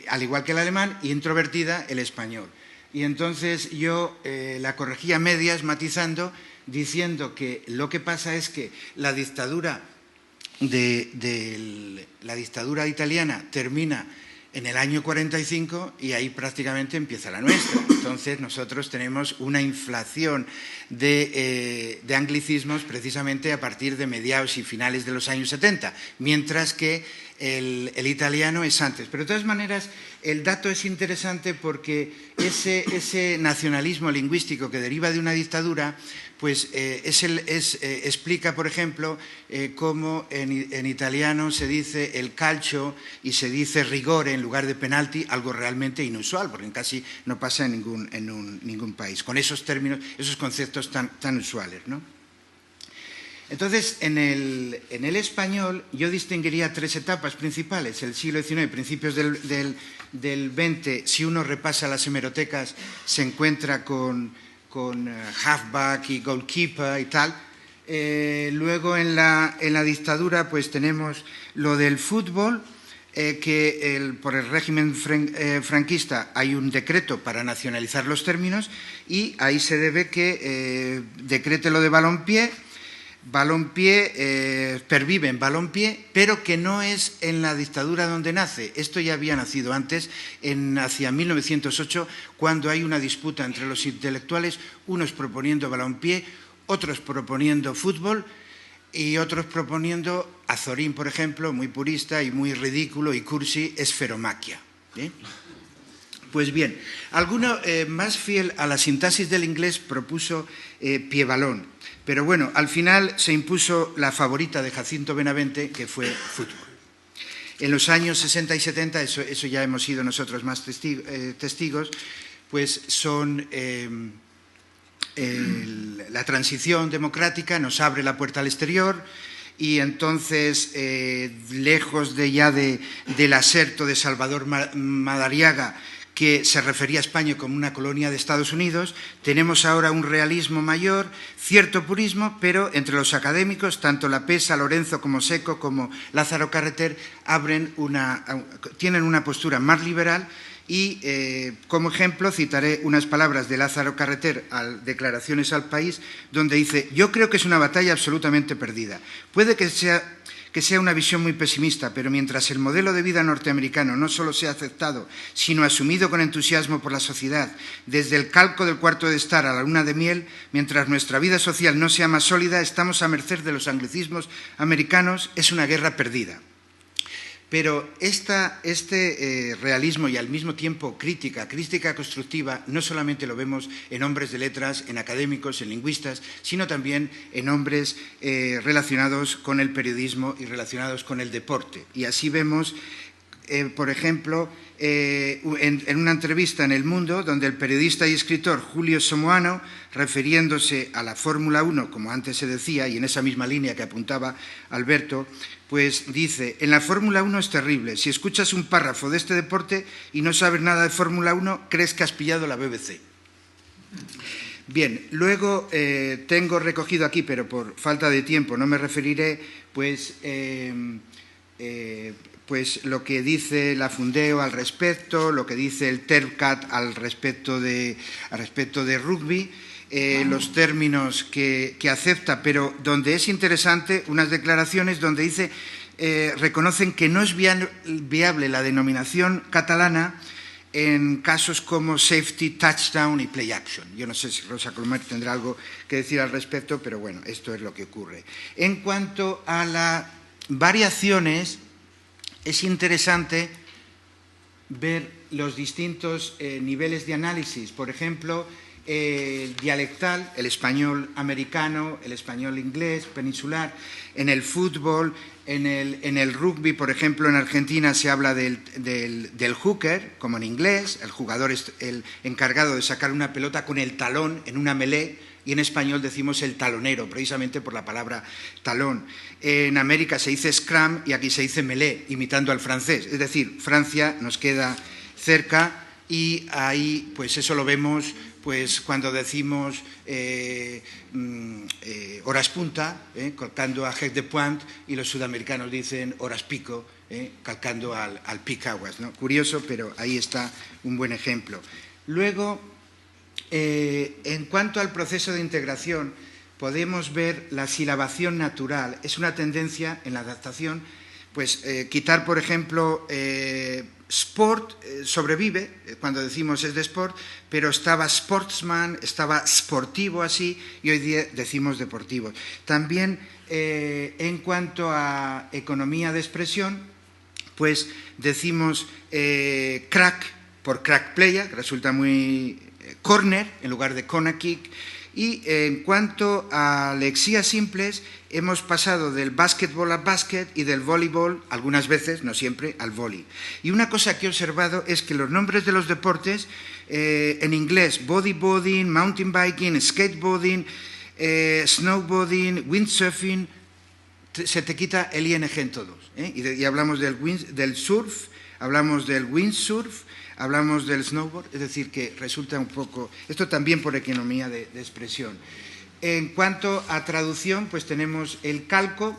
al igual que el alemán, y introvertida el español. Y entonces yo la corregí a medias, matizando, diciendo que lo que pasa es que la dictadura la dictadura italiana termina en el año 45 y ahí prácticamente empieza la nuestra. Entonces nosotros tenemos una inflación de anglicismos precisamente a partir de mediados y finales de los años 70, mientras que el italiano es antes. Pero de todas maneras, el dato es interesante porque ese nacionalismo lingüístico que deriva de una dictadura, pues explica, por ejemplo, cómo en italiano se dice el calcio y se dice rigore en lugar de penalti, algo realmente inusual, porque casi no pasa en ningún país, con esos términos, esos conceptos tan usuales, ¿no? Entonces, en el español yo distinguiría 3 etapas principales. El siglo XIX, principios del XX, si uno repasa las hemerotecas, se encuentra con halfback y goalkeeper y tal. Luego en la dictadura pues tenemos lo del fútbol, que por el régimen franquista hay un decreto para nacionalizar los términos y ahí se debe que decrete lo de balompié, pervive en balompié, pero que no es en la dictadura donde nace. Esto ya había nacido antes, hacia 1908, cuando hay una disputa entre los intelectuales, unos proponiendo balompié, otros proponiendo fútbol y otros proponiendo, Azorín, por ejemplo, muy purista y muy ridículo y cursi, esferomaquia. Pues bien, alguno más fiel a la sintaxis del inglés propuso pie-balón, pero bueno, al final se impuso la favorita de Jacinto Benavente, que fue fútbol. En los años 60 y 70, eso ya hemos sido nosotros más testigos, pues son... la transición democrática nos abre la puerta al exterior y entonces, lejos del aserto de Salvador Madariaga, que se refería a España como una colonia de Estados Unidos, tenemos ahora un realismo mayor, cierto purismo, pero entre los académicos, tanto La Pesa, Lorenzo como Seco, como Lázaro Carreter, tienen una postura más liberal. Y como ejemplo citaré unas palabras de Lázaro Carreter, Declaraciones al País, donde dice: yo creo que es una batalla absolutamente perdida. Puede que sea una visión muy pesimista, pero mientras el modelo de vida norteamericano no solo sea aceptado, sino asumido con entusiasmo por la sociedad, desde el calco del cuarto de estar a la luna de miel, mientras nuestra vida social no sea más sólida, estamos a merced de los anglicismos americanos, es una guerra perdida. Pero este realismo y al mismo tiempo crítica constructiva, no solamente lo vemos en hombres de letras, en académicos, en lingüistas, sino también en hombres relacionados con el periodismo y relacionados con el deporte. Y así vemos, por ejemplo, en una entrevista en El Mundo, donde el periodista y escritor Julio Somoano, refiriéndose a la Fórmula 1, como antes se decía, y en esa misma línea que apuntaba Alberto, pues dice: en la Fórmula 1 es terrible. Si escuchas un párrafo de este deporte y no sabes nada de Fórmula 1, crees que has pillado la BBC. Bien, luego tengo recogido aquí, pero por falta de tiempo no me referiré, pues lo que dice la Fundeo al respecto, lo que dice el TERCAT al respecto de rugby, los términos que acepta, pero donde es interesante unas declaraciones donde dice, reconocen que no es viable la denominación catalana en casos como safety, touchdown y play action. Yo no sé si Rosa Colomer tendrá algo que decir al respecto, pero bueno, esto es lo que ocurre. En cuanto a las variaciones, es interesante ver los distintos niveles de análisis. Por ejemplo, el dialectal, el español americano, el español inglés, peninsular, en el fútbol, en el rugby, por ejemplo, en Argentina se habla del hooker, como en inglés, el jugador es el encargado de sacar una pelota con el talón en una melé, y en español decimos el talonero, precisamente por la palabra talón. En América se dice scrum y aquí se dice melé, imitando al francés. Es decir, Francia nos queda cerca y ahí pues eso lo vemos pues cuando decimos horas punta, calcando a head de point, y los sudamericanos dicen horas pico, calcando al peak hours, ¿no? Curioso, pero ahí está un buen ejemplo. Luego, en cuanto al proceso de integración, podemos ver la silabación natural. Es una tendencia en la adaptación, pues quitar, por ejemplo, sport sobrevive, cuando decimos es de sport, pero estaba sportsman, estaba sportivo así, y hoy día decimos deportivo. También en cuanto a economía de expresión, pues decimos crack por crack player, que resulta muy corner en lugar de corner kick. Y en cuanto a lexías simples, hemos pasado del básquetbol al básquet y del voleibol, algunas veces, no siempre, al vóley. Y una cosa que he observado es que los nombres de los deportes, en inglés, bodyboarding, mountain biking, skateboarding, snowboarding, windsurfing, se te quita el ing en todos. Y hablamos del surf, hablamos del windsurf, hablamos del snowboard, es decir, que resulta un poco... Esto también por economía de expresión. En cuanto a traducción, pues tenemos el calco,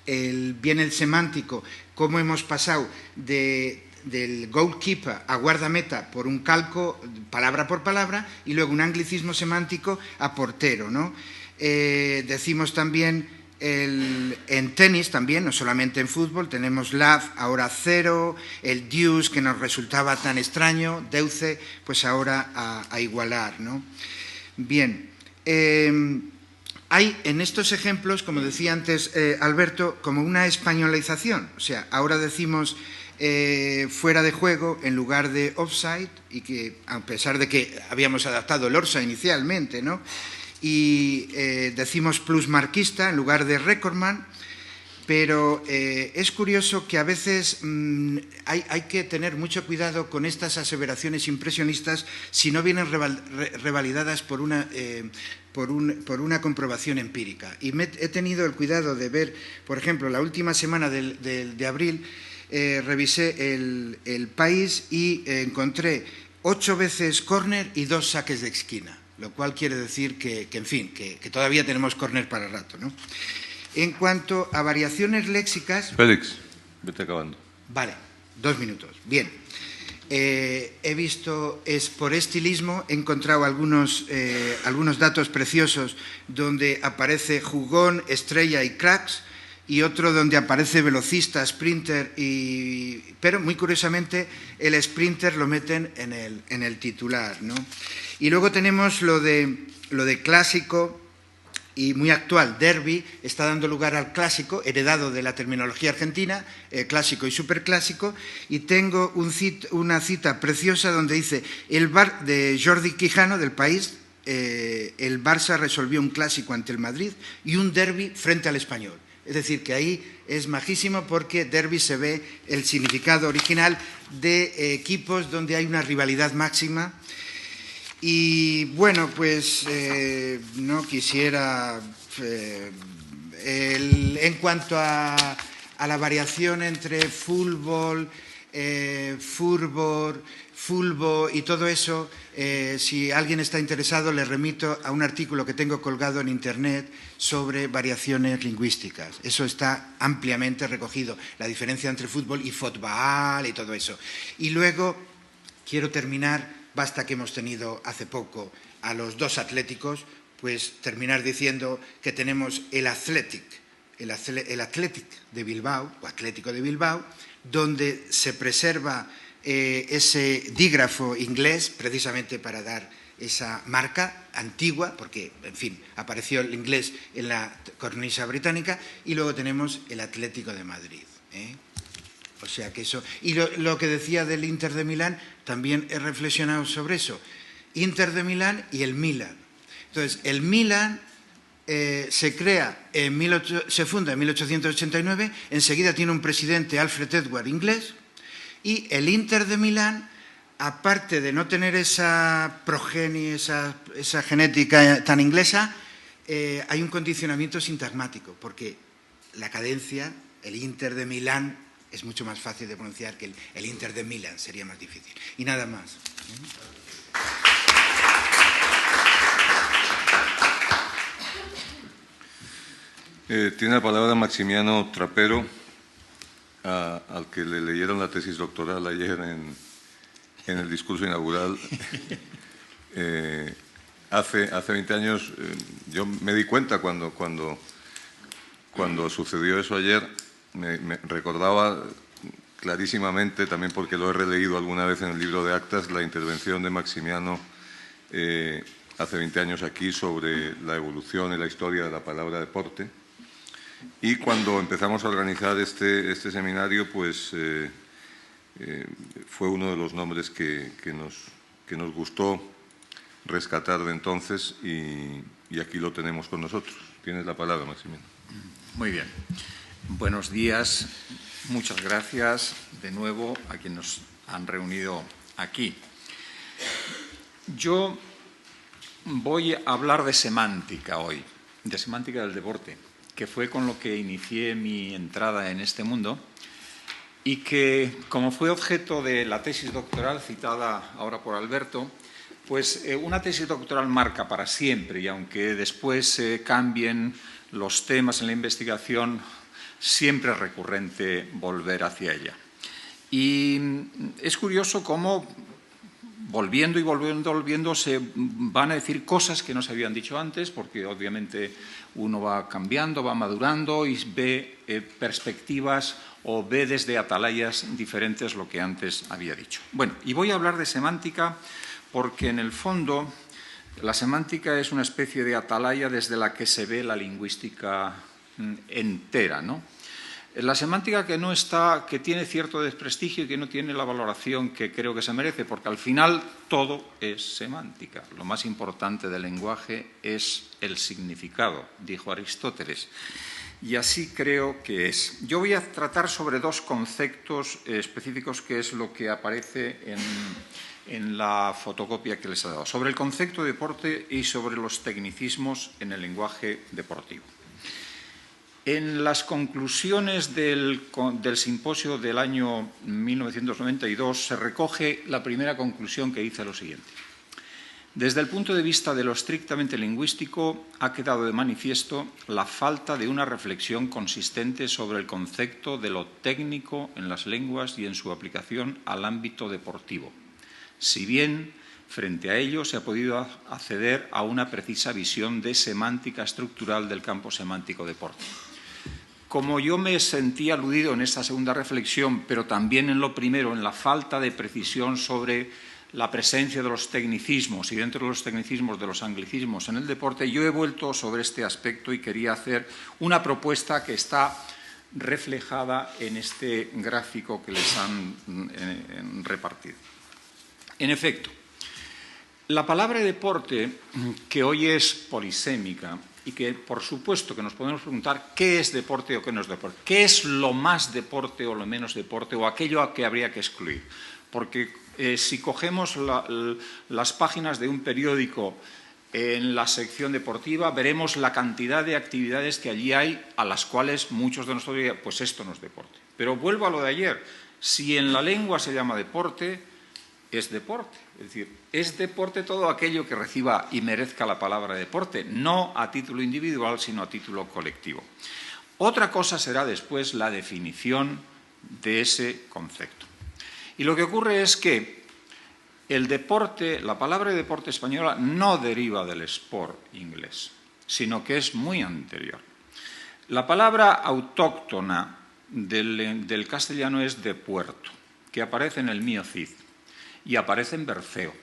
viene el semántico, cómo hemos pasado del goalkeeper a guardameta por un calco, palabra por palabra, y luego un anglicismo semántico a portero, ¿no? Decimos también en tenis también, no solamente en fútbol, tenemos love, ahora cero, el deuce, que nos resultaba tan extraño, deuce, pues ahora a igualar, ¿no? Bien, hay en estos ejemplos, como decía antes Alberto, como una españolización, o sea, ahora decimos fuera de juego en lugar de offside, y que a pesar de que habíamos adaptado el Orsa inicialmente, ¿no? Y decimos plusmarquista en lugar de recordman, pero es curioso que a veces hay que tener mucho cuidado con estas aseveraciones impresionistas si no vienen revalidadas por una comprobación empírica. Y he tenido el cuidado de ver, por ejemplo, la última semana de abril, revisé el País y encontré 8 veces córner y 2 saques de esquina, lo cual quiere decir que en fin, que todavía tenemos córner para rato, ¿no? En cuanto a variaciones léxicas... Félix, vete acabando. Vale, 2 minutos. Bien. He visto, por estilismo, he encontrado algunos datos preciosos donde aparece jugón, estrella y cracks, y otro donde aparece velocista, sprinter, pero muy curiosamente el sprinter lo meten en el titular, ¿no? Y luego tenemos lo de clásico y muy actual, derbi, está dando lugar al clásico, heredado de la terminología argentina, clásico y superclásico, y tengo una cita preciosa donde dice, de Jordi Quijano, del País, el Barça resolvió un clásico ante el Madrid y un derbi frente al Español. Es decir, que ahí es majísimo porque derbi se ve el significado original de equipos donde hay una rivalidad máxima. Y bueno, pues no quisiera, en cuanto a la variación entre fútbol, fútbol y todo eso, si alguien está interesado, le remito a un artículo que tengo colgado en Internet sobre variaciones lingüísticas. Eso está ampliamente recogido, la diferencia entre fútbol y fútbol y todo eso. Y luego quiero terminar, basta que hemos tenido hace poco a los 2 atléticos, pues terminar diciendo que tenemos el Athletic de Bilbao, o Atlético de Bilbao, donde se preserva ese dígrafo inglés precisamente para dar esa marca antigua, porque, en fin, apareció el inglés en la cornisa británica, y luego tenemos el Atlético de Madrid, ¿eh? O sea que eso... Y lo que decía del Inter de Milán, también he reflexionado sobre eso. Inter de Milán y el Milan. Entonces, el Milan se funda en 1889, enseguida tiene un presidente, Alfred Edward, inglés, y el Inter de Milán, aparte de no tener esa progenie, esa genética tan inglesa, hay un condicionamiento sintagmático, porque la cadencia, el Inter de Milán, es mucho más fácil de pronunciar que el Inter de Milán, sería más difícil. Y nada más. Tiene la palabra Maximiano Trapero, al que le leyeron la tesis doctoral ayer en el discurso inaugural. Hace 20 años yo me di cuenta cuando sucedió eso ayer. Me recordaba clarísimamente, también porque lo he releído alguna vez en el libro de actas, la intervención de Maximiano hace 20 años aquí sobre la evolución y la historia de la palabra deporte. Y cuando empezamos a organizar este seminario, pues fue uno de los nombres que nos gustó rescatar de entonces, y aquí lo tenemos con nosotros. Tienes la palabra, Maximiano. Muy bien. Buenos días. Muchas gracias de nuevo a quienes nos han reunido aquí. Yo voy a hablar de semántica hoy, de semántica del deporte, que fue con lo que inicié mi entrada en este mundo y que, como fue objeto de la tesis doctoral citada ahora por Alberto, Pues una tesis doctoral marca para siempre, y aunque después cambien los temas en la investigación, siempre es recurrente volver hacia ella. Y es curioso cómo, volviendo, se van a decir cosas que no se habían dicho antes, porque obviamente uno va cambiando, va madurando y ve perspectivas o ve desde atalayas diferentes lo que antes había dicho. Bueno, y voy a hablar de semántica porque en el fondo la semántica es una especie de atalaya desde la que se ve la lingüística entera, ¿no? La semántica que tiene cierto desprestigio y que no tiene la valoración que creo que se merece, porque al final todo es semántica. Lo más importante del lenguaje es el significado, dijo Aristóteles. Y así creo que es. Yo voy a tratar sobre dos conceptos específicos, que es lo que aparece en la fotocopia que les he dado, sobre el concepto de deporte y sobre los tecnicismos en el lenguaje deportivo. En las conclusiones del simposio del año 1992 se recoge la primera conclusión, que dice lo siguiente. Desde el punto de vista de lo estrictamente lingüístico, ha quedado de manifiesto la falta de una reflexión consistente sobre el concepto de lo técnico en las lenguas y en su aplicación al ámbito deportivo. Si bien, frente a ello, se ha podido acceder a una precisa visión de semántica estructural del campo semántico deporte. Como yo me sentí aludido en esta segunda reflexión, pero también en lo primero, en la falta de precisión sobre la presencia de los tecnicismos y dentro de los tecnicismos de los anglicismos en el deporte, yo he vuelto sobre este aspecto y quería hacer una propuesta que está reflejada en este gráfico que les han repartido. En efecto, la palabra deporte, que hoy es polisémica y que, por supuesto, que nos podemos preguntar qué es deporte o qué no es deporte, qué es lo más deporte o lo menos deporte o aquello a que habría que excluir. Porque si cogemos las páginas de un periódico en la sección deportiva, veremos la cantidad de actividades que allí hay a las cuales muchos de nosotros dirían, pues esto no es deporte. Pero vuelvo a lo de ayer, si en la lengua se llama deporte, es deporte. Es decir, es deporte todo aquello que reciba y merezca la palabra deporte, no a título individual, sino a título colectivo. Otra cosa será después la definición de ese concepto. Y lo que ocurre es que el deporte, la palabra deporte española no deriva del sport inglés, sino que es muy anterior. La palabra autóctona del castellano es de puerto, que aparece en el Mio Cid y aparece en Berceo,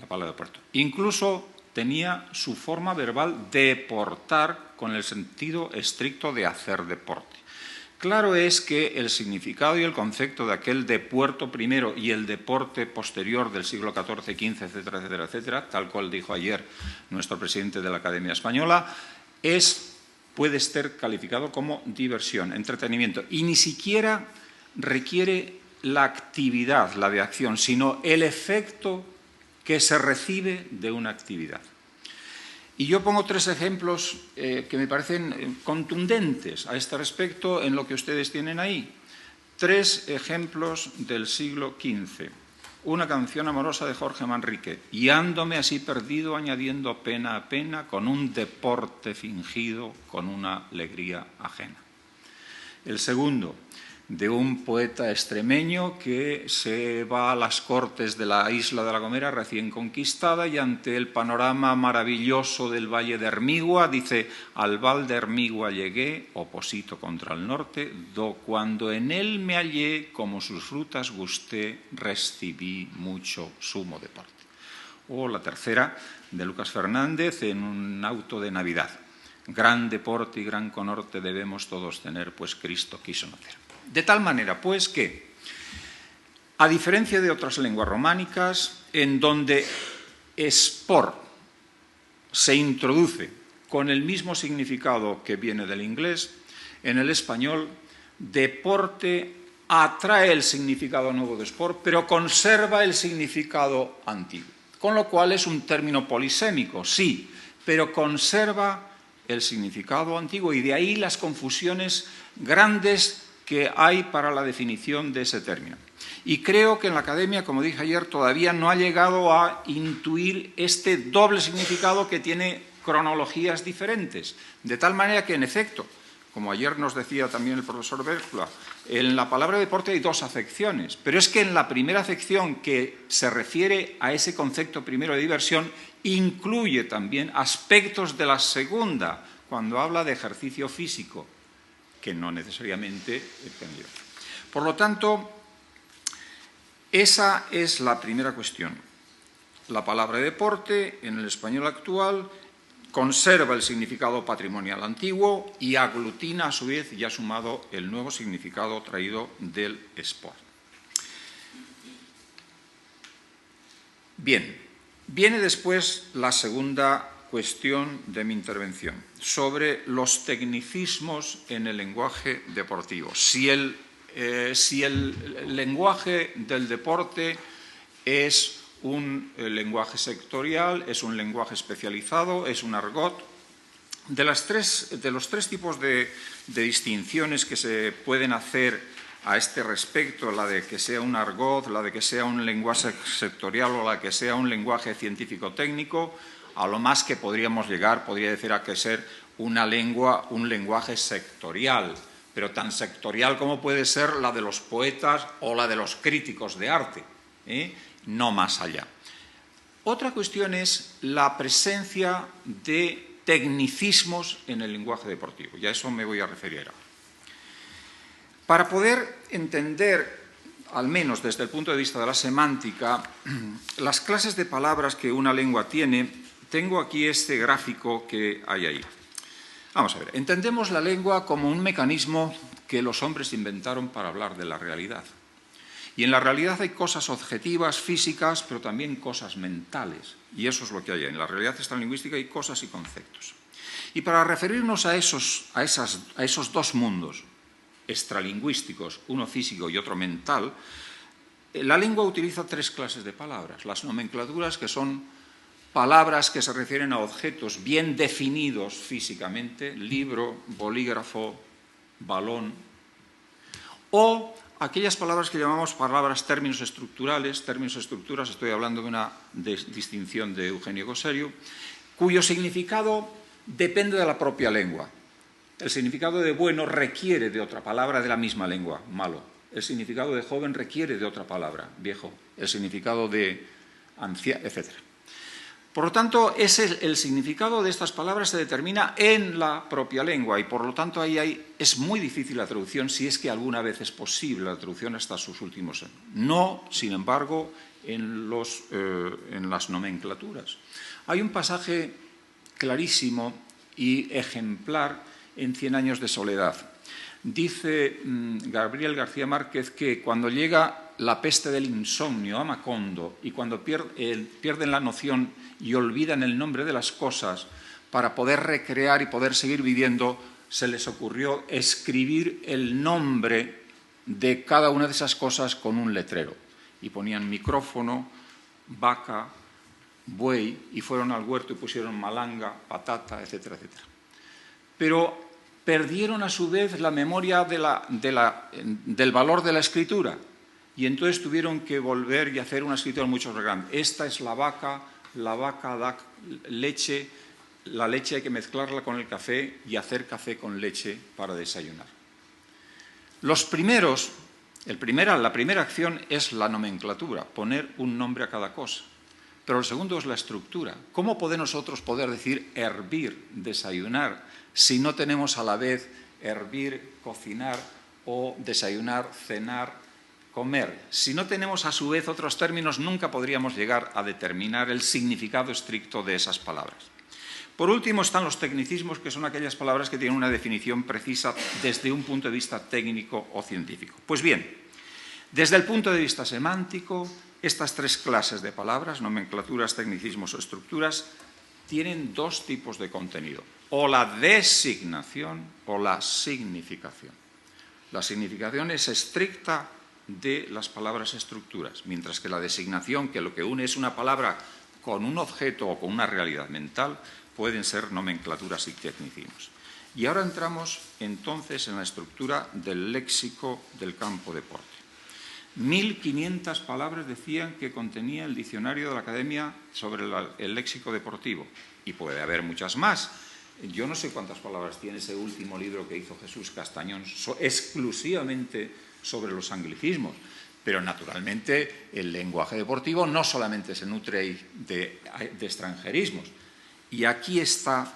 la palabra de puerto. Incluso tenía su forma verbal deportar con el sentido estricto de hacer deporte. Claro es que el significado y el concepto de aquel de puerto primero y el deporte posterior del siglo XIV, XV, etcétera, etcétera, etcétera, tal cual dijo ayer nuestro presidente de la Academia Española, puede ser calificado como diversión, entretenimiento, y ni siquiera requiere la actividad, la de acción, sino el efecto que se recibe de una actividad. Y yo pongo tres ejemplos que me parecen contundentes a este respecto en lo que ustedes tienen ahí. Tres ejemplos del siglo XV. Una canción amorosa de Jorge Manrique. Y ándome así perdido, añadiendo pena a pena, con un deporte fingido, con una alegría ajena. El segundo, de un poeta extremeño que se va a las cortes de la isla de La Gomera recién conquistada y ante el panorama maravilloso del valle de Hermigua dice: al val de Hermigua llegué, oposito contra el norte, do cuando en él me hallé, como sus frutas gusté, recibí mucho sumo deporte. O la tercera, de Lucas Fernández, en un auto de Navidad: gran deporte y gran conorte debemos todos tener, pues Cristo quiso nacer. De tal manera, pues, que, a diferencia de otras lenguas románicas, en donde sport se introduce con el mismo significado que viene del inglés, en el español, deporte atrae el significado nuevo de sport, pero conserva el significado antiguo. Con lo cual es un término polisémico, sí, pero conserva el significado antiguo, y de ahí las confusiones grandes que hay para la definición de ese término. Y creo que en la academia, como dije ayer, todavía no ha llegado a intuir este doble significado que tiene cronologías diferentes, de tal manera que, en efecto, como ayer nos decía también el profesor Berkla, en la palabra deporte hay dos acepciones, pero es que en la primera acepción, que se refiere a ese concepto primero de diversión, incluye también aspectos de la segunda, cuando habla de ejercicio físico, que no necesariamente entendió. Por lo tanto, esa es la primera cuestión. La palabra deporte, en el español actual, conserva el significado patrimonial antiguo y aglutina a su vez, ya sumado, el nuevo significado traído del sport. Bien, viene después la segunda cuestión de mi intervención, sobre los tecnicismos en el lenguaje deportivo. Si el lenguaje del deporte es un lenguaje sectorial, es un lenguaje especializado, es un argot. De los tres tipos de distinciones que se pueden hacer a este respecto, la de que sea un argot, la de que sea un lenguaje sectorial o la de que sea un lenguaje científico-técnico, a lo más que podríamos llegar, podría decir a que ser un lenguaje sectorial, pero tan sectorial como puede ser la de los poetas o la de los críticos de arte, no más allá. Otra cuestión es la presencia de tecnicismos en el lenguaje deportivo, y a eso me voy a referir ahora. Para poder entender, al menos desde el punto de vista de la semántica, las clases de palabras que una lengua tiene, tengo aquí este gráfico que hay ahí. Vamos a ver, entendemos la lengua como un mecanismo que los hombres inventaron para hablar de la realidad. Y en la realidad hay cosas objetivas, físicas, pero también cosas mentales. Y eso es lo que hay. En la realidad extralingüística hay cosas y conceptos. Y para referirnos a esos dos mundos extralingüísticos, uno físico y otro mental, la lengua utiliza tres clases de palabras. Las nomenclaturas, que son palabras que se refieren a objetos bien definidos físicamente, libro, bolígrafo, balón, o aquellas palabras que llamamos palabras términos estructurales, términos estructuras, estoy hablando de una distinción de Eugenio Coserio, cuyo significado depende de la propia lengua. El significado de bueno requiere de otra palabra de la misma lengua, malo. El significado de joven requiere de otra palabra, viejo. El significado de anciano, etc. Por lo tanto, el significado de estas palabras se determina en la propia lengua y, por lo tanto, es muy difícil la traducción, si es que alguna vez es posible la traducción hasta sus últimos años. No, sin embargo, en las nomenclaturas. Hay un pasaje clarísimo y ejemplar en 100 años de soledad. Dice Gabriel García Márquez que cuando llega la peste del insomnio a Macondo y cuando pierden la noción y olvidan el nombre de las cosas, para poder recrear y poder seguir viviendo, se les ocurrió escribir el nombre de cada una de esas cosas con un letrero. Y ponían micrófono, vaca, buey, y fueron al huerto y pusieron malanga, patata, etcétera, etcétera. Pero perdieron a su vez la memoria del valor de la escritura y entonces tuvieron que volver y hacer una escritura mucho más grande. Esta es la vaca da leche, la leche hay que mezclarla con el café y hacer café con leche para desayunar. La primera acción es la nomenclatura, poner un nombre a cada cosa. Pero el segundo es la estructura. ¿Cómo podemos nosotros decir hervir, desayunar, si no tenemos a la vez hervir, cocinar o desayunar, cenar, comer? Si no tenemos a su vez otros términos, nunca podríamos llegar a determinar el significado estricto de esas palabras. Por último están los tecnicismos, que son aquellas palabras que tienen una definición precisa desde un punto de vista técnico o científico. Pues bien, desde el punto de vista semántico, estas tres clases de palabras, nomenclaturas, tecnicismos o estructuras, tienen dos tipos de contenido, o la designación o la significación. La significación es estricta de las palabras estructuras, mientras que la designación, que lo que une es una palabra con un objeto o con una realidad mental, pueden ser nomenclaturas y tecnicismos. Y ahora entramos entonces en la estructura del léxico del campo deporte. 1.500 palabras decían que contenía el diccionario de la Academia sobre el léxico deportivo, y puede haber muchas más. Yo no sé cuántas palabras tiene ese último libro que hizo Jesús Castañón exclusivamente sobre los anglicismos, pero naturalmente el lenguaje deportivo no solamente se nutre de extranjerismos. Y aquí está,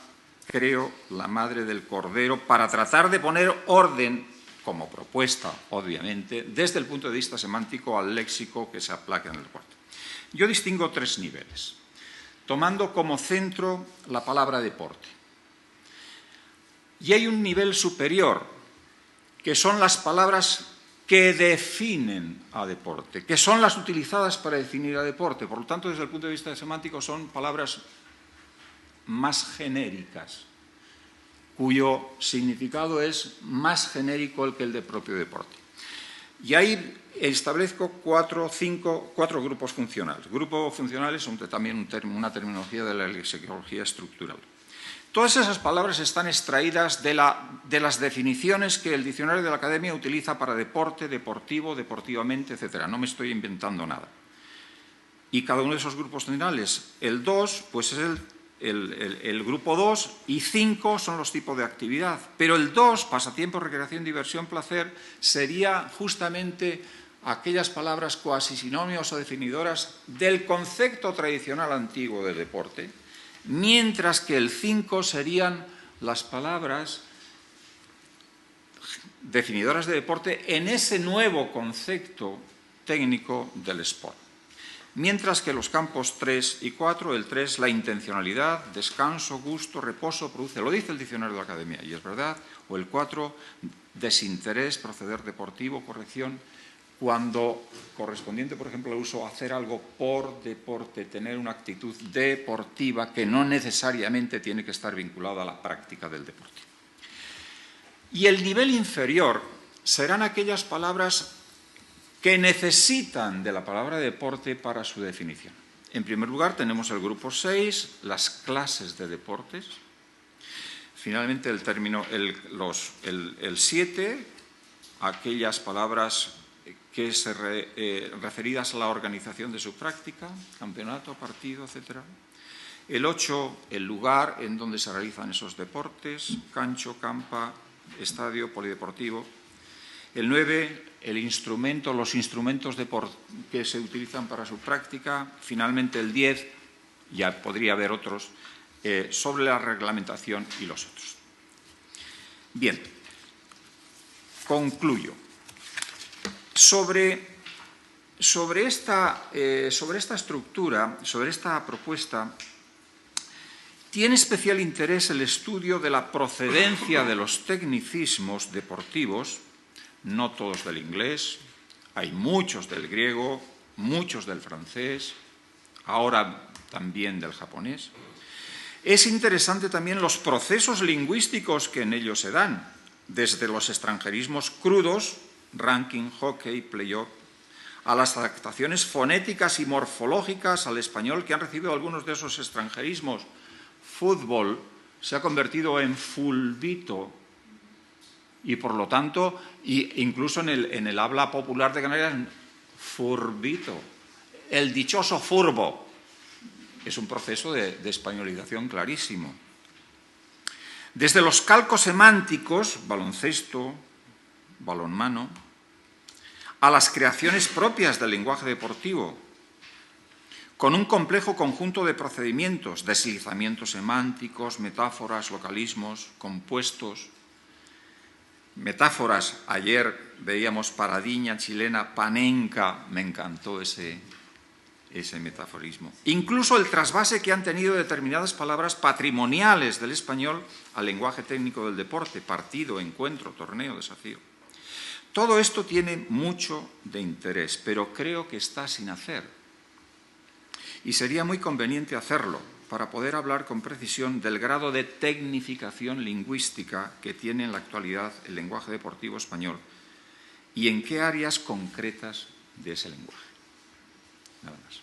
creo, la madre del cordero para tratar de poner orden, como propuesta, obviamente, desde el punto de vista semántico al léxico que se aplica en el deporte. Yo distingo 3 niveles, tomando como centro la palabra deporte. Y hay un nivel superior, que son las palabras que definen a deporte, que son las utilizadas para definir a deporte. Por lo tanto, desde el punto de vista semántico, son palabras más genéricas, cuyo significado es más genérico el que el de propio deporte. Y ahí establezco 4 grupos funcionales. Grupos funcionales son también una terminología de la lexicología estructural. Todas esas palabras están extraídas de las definiciones que el diccionario de la Academia utiliza para deporte, deportivo, deportivamente, etc. No me estoy inventando nada. Y cada uno de esos grupos funcionales, el 2, pues es el grupo 2, y 5 son los tipos de actividad. Pero el 2, pasatiempo, recreación, diversión, placer, sería justamente aquellas palabras cuasi sinónimos o definidoras del concepto tradicional antiguo del deporte, mientras que el 5 serían las palabras definidoras de deporte en ese nuevo concepto técnico del sport. Mientras que los campos 3 y 4, el 3, la intencionalidad, descanso, gusto, reposo, produce, lo dice el diccionario de la Academia, y es verdad, o el 4, desinterés, proceder deportivo, corrección, cuando correspondiente, por ejemplo, al uso hacer algo por deporte, tener una actitud deportiva que no necesariamente tiene que estar vinculada a la práctica del deporte. Y el nivel inferior serán aquellas palabras que necesitan de la palabra deporte para su definición. En primer lugar, tenemos el grupo 6, las clases de deportes. Finalmente, el término, el 7, aquellas palabras que referidas a la organización de su práctica, campeonato, partido, etc. El 8, el lugar en donde se realizan esos deportes, cancho, campa, estadio, polideportivo. El 9, el instrumento, los instrumentos que se utilizan para su práctica. Finalmente, el 10, ya podría haber otros, sobre la reglamentación y los otros. Bien, concluyo. Sobre esta estructura, sobre esta propuesta, tiene especial interés el estudio de la procedencia de los tecnicismos deportivos, no todos del inglés, hay muchos del griego, muchos del francés, ahora también del japonés. Es interesante también los procesos lingüísticos que en ellos se dan, desde los extranjerismos crudos, ranking, hockey, playoff, a las adaptaciones fonéticas y morfológicas al español que han recibido algunos de esos extranjerismos. Fútbol se ha convertido en fulbito y, por lo tanto, incluso en el habla popular de Canarias, furbito. El dichoso furbo es un proceso de españolización clarísimo. Desde los calcos semánticos, baloncesto, balonmano, a las creaciones propias del lenguaje deportivo, con un complejo conjunto de procedimientos, deslizamientos semánticos, metáforas, localismos, compuestos. Metáforas, ayer veíamos paradiña chilena, panenca, me encantó ese metaforismo. Incluso el trasvase que han tenido determinadas palabras patrimoniales del español al lenguaje técnico del deporte, partido, encuentro, torneo, desafío. Todo esto tiene mucho de interés, pero creo que está sin hacer. Y sería muy conveniente hacerlo para poder hablar con precisión del grado de tecnificación lingüística que tiene en la actualidad el lenguaje deportivo español y en qué áreas concretas de ese lenguaje. Nada más.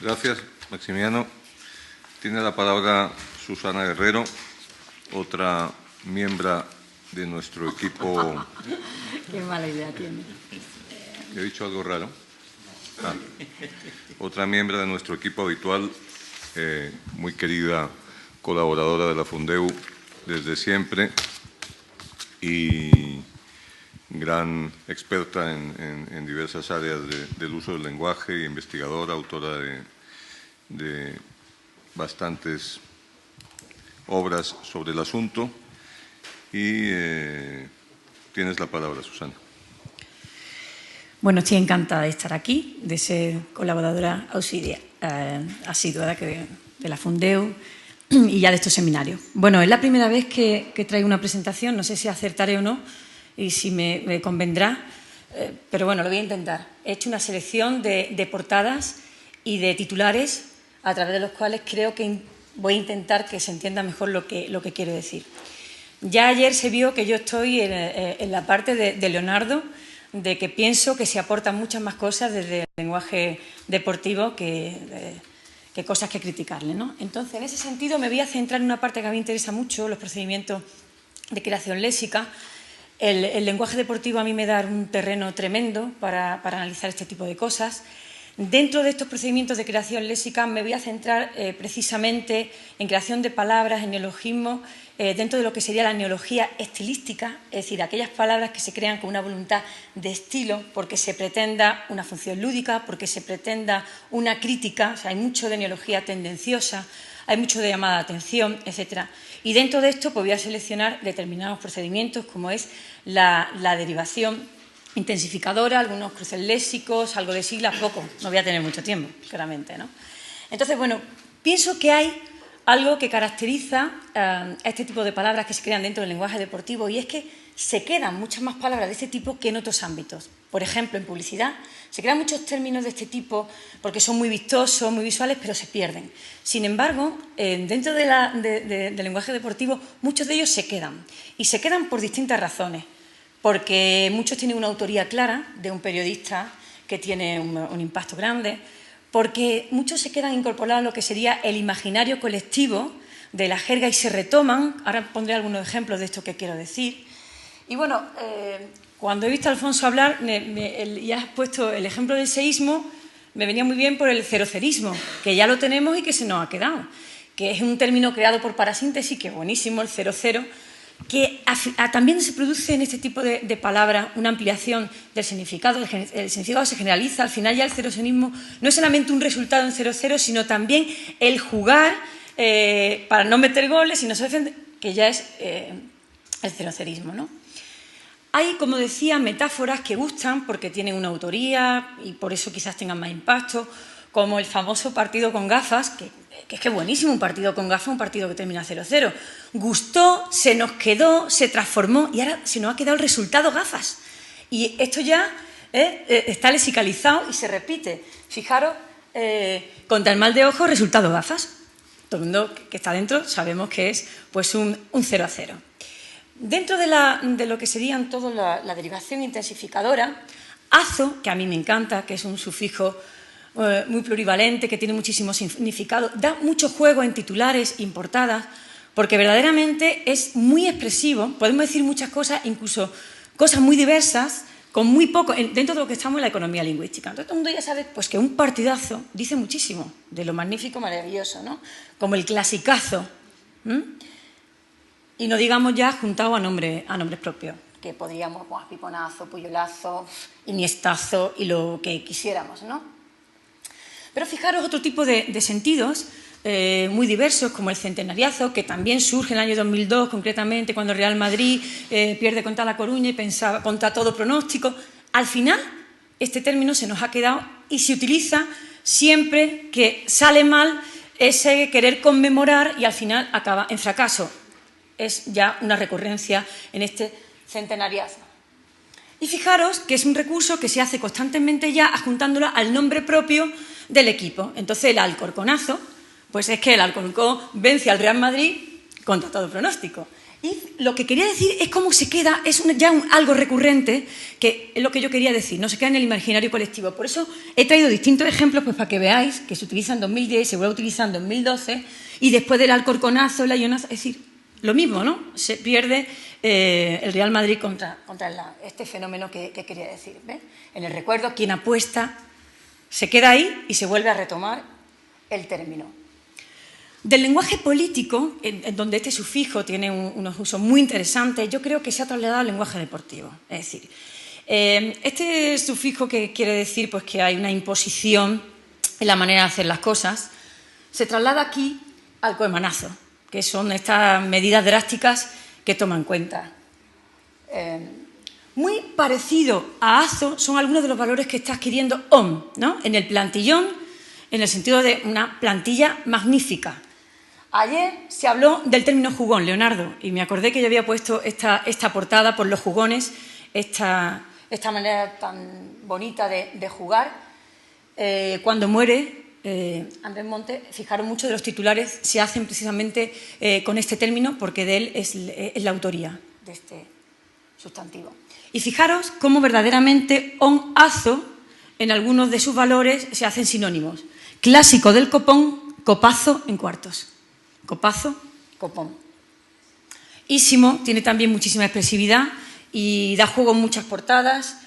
Gracias, Maximiano. Tiene la palabra Susana Guerrero, otra miembro de nuestro equipo. Qué mala idea tiene. ¿He dicho algo raro? Otra miembro de nuestro equipo habitual, muy querida colaboradora de la Fundeu desde siempre y gran experta en diversas áreas del uso del lenguaje, investigadora, autora de bastantes obras sobre el asunto. Y tienes la palabra, Susana. Bueno, estoy encantada de estar aquí, de ser colaboradora asidua de la Fundeu y ya de estos seminarios. Bueno, es la primera vez que traigo una presentación, no sé si acertaré o no y si me convendrá, pero bueno, lo voy a intentar. He hecho una selección de portadas y de titulares a través de los cuales creo que voy a intentar que se entienda mejor lo que quiero decir. Ya ayer se vio que yo estoy en la parte de Leonardo, de que pienso que se aportan muchas más cosas desde el lenguaje deportivo que cosas que criticarle, ¿no? Entonces, en ese sentido, me voy a centrar en una parte que a mí me interesa mucho, los procedimientos de creación léxica. El lenguaje deportivo a mí me da un terreno tremendo para analizar este tipo de cosas. Dentro de estos procedimientos de creación léxica me voy a centrar precisamente en creación de palabras, en neologismos, dentro de lo que sería la neología estilística, es decir, aquellas palabras que se crean con una voluntad de estilo porque se pretenda una función lúdica, porque se pretenda una crítica, o sea, hay mucho de neología tendenciosa, hay mucho de llamada de atención, etc. Y dentro de esto pues voy a seleccionar determinados procedimientos como es la derivación intensificadora, algunos cruces léxicos, algo de siglas, poco, no voy a tener mucho tiempo, claramente, ¿no? Entonces, bueno, pienso que hay algo que caracteriza a este tipo de palabras que se crean dentro del lenguaje deportivo y es que se quedan muchas más palabras de este tipo que en otros ámbitos. Por ejemplo, en publicidad se crean muchos términos de este tipo porque son muy vistosos, muy visuales, pero se pierden. Sin embargo, dentro del lenguaje deportivo, muchos de ellos se quedan y se quedan por distintas razones. Porque muchos tienen una autoría clara de un periodista que tiene un impacto grande, porque muchos se quedan incorporados a lo que sería el imaginario colectivo de la jerga y se retoman. Ahora pondré algunos ejemplos de esto que quiero decir. Y bueno, cuando he visto a Alfonso hablar y has puesto el ejemplo del seísmo, me venía muy bien por el cerocerismo, que ya lo tenemos y que se nos ha quedado, que es un término creado por parasíntesis, que es buenísimo, el 00, que también se produce en este tipo de palabras una ampliación del significado, el significado se generaliza, al final ya el cerocerismo no es solamente un resultado en 0-0, sino también el jugar para no meter goles y no se defiende, que ya es el cerocerismo, ¿no? Hay, como decía, metáforas que gustan porque tienen una autoría y por eso quizás tengan más impacto, como el famoso partido con gafas, que es buenísimo un partido con gafas, un partido que termina 0-0. Gustó, se nos quedó, se transformó y ahora se nos ha quedado el resultado gafas. Y esto ya está lexicalizado y se repite. Fijaros, contra el mal de ojo, resultado gafas. Todo el mundo que está dentro sabemos que es pues un 0-0. Dentro de lo que serían toda la derivación intensificadora, azo, que a mí me encanta, que es un sufijo muy plurivalente, que tiene muchísimo significado, da mucho juego en titulares y portadas, porque verdaderamente es muy expresivo, podemos decir muchas cosas, incluso cosas muy diversas, con muy poco, dentro de lo que estamos en la economía lingüística. Entonces todo el mundo ya sabe pues, que un partidazo dice muchísimo de lo magnífico, maravilloso, ¿no? Como el clasicazo, y no digamos ya juntado a nombres propios, que podríamos, pues, piponazo, puyolazo, iniestazo y lo que quisiéramos, ¿no? Pero fijaros otro tipo de sentidos muy diversos, como el centenariazo, que también surge en el año 2002, concretamente, cuando el Real Madrid pierde contra La Coruña y pensaba contra todo pronóstico. Al final, este término se nos ha quedado y se utiliza siempre que sale mal ese querer conmemorar y al final acaba en fracaso. Es ya una recurrencia en este centenariazo. Y fijaros que es un recurso que se hace constantemente ya adjuntándolo al nombre propio del equipo. Entonces el Alcorconazo, pues es que el Alcorcón vence al Real Madrid contra todo pronóstico. Y lo que quería decir es cómo se queda, es algo recurrente, que es lo que yo quería decir, no se queda en el imaginario colectivo. Por eso he traído distintos ejemplos pues, para que veáis que se utiliza en 2010, se vuelve a utilizar en 2012, y después del Alcorconazo, la Ionazo, es decir, lo mismo, ¿no? Se pierde el Real Madrid contra este fenómeno que quería decir. ¿Ves? En el recuerdo, quien apuesta se queda ahí y se vuelve a retomar el término. Del lenguaje político, en donde este sufijo tiene unos usos muy interesantes, yo creo que se ha trasladado al lenguaje deportivo. Es decir, este sufijo que quiere decir pues, que hay una imposición en la manera de hacer las cosas, se traslada aquí al coemanazo, que son estas medidas drásticas que toma en cuenta. Muy parecido a azo son algunos de los valores que está adquiriendo OM, ¿no? En el plantillón, en el sentido de una plantilla magnífica. Ayer se habló del término jugón, Leonardo, y me acordé que yo había puesto esta portada por los jugones, esta manera tan bonita de jugar. Cuando muere Andrés Montes, fijaros, muchos de los titulares se hacen precisamente con este término porque de él es la autoría de este sustantivo. Y fijaros cómo verdaderamente on-azo, en algunos de sus valores, se hacen sinónimos. Clásico del copón, copazo en cuartos. Copazo, copón. Ísimo tiene también muchísima expresividad y da juego en muchas portadas.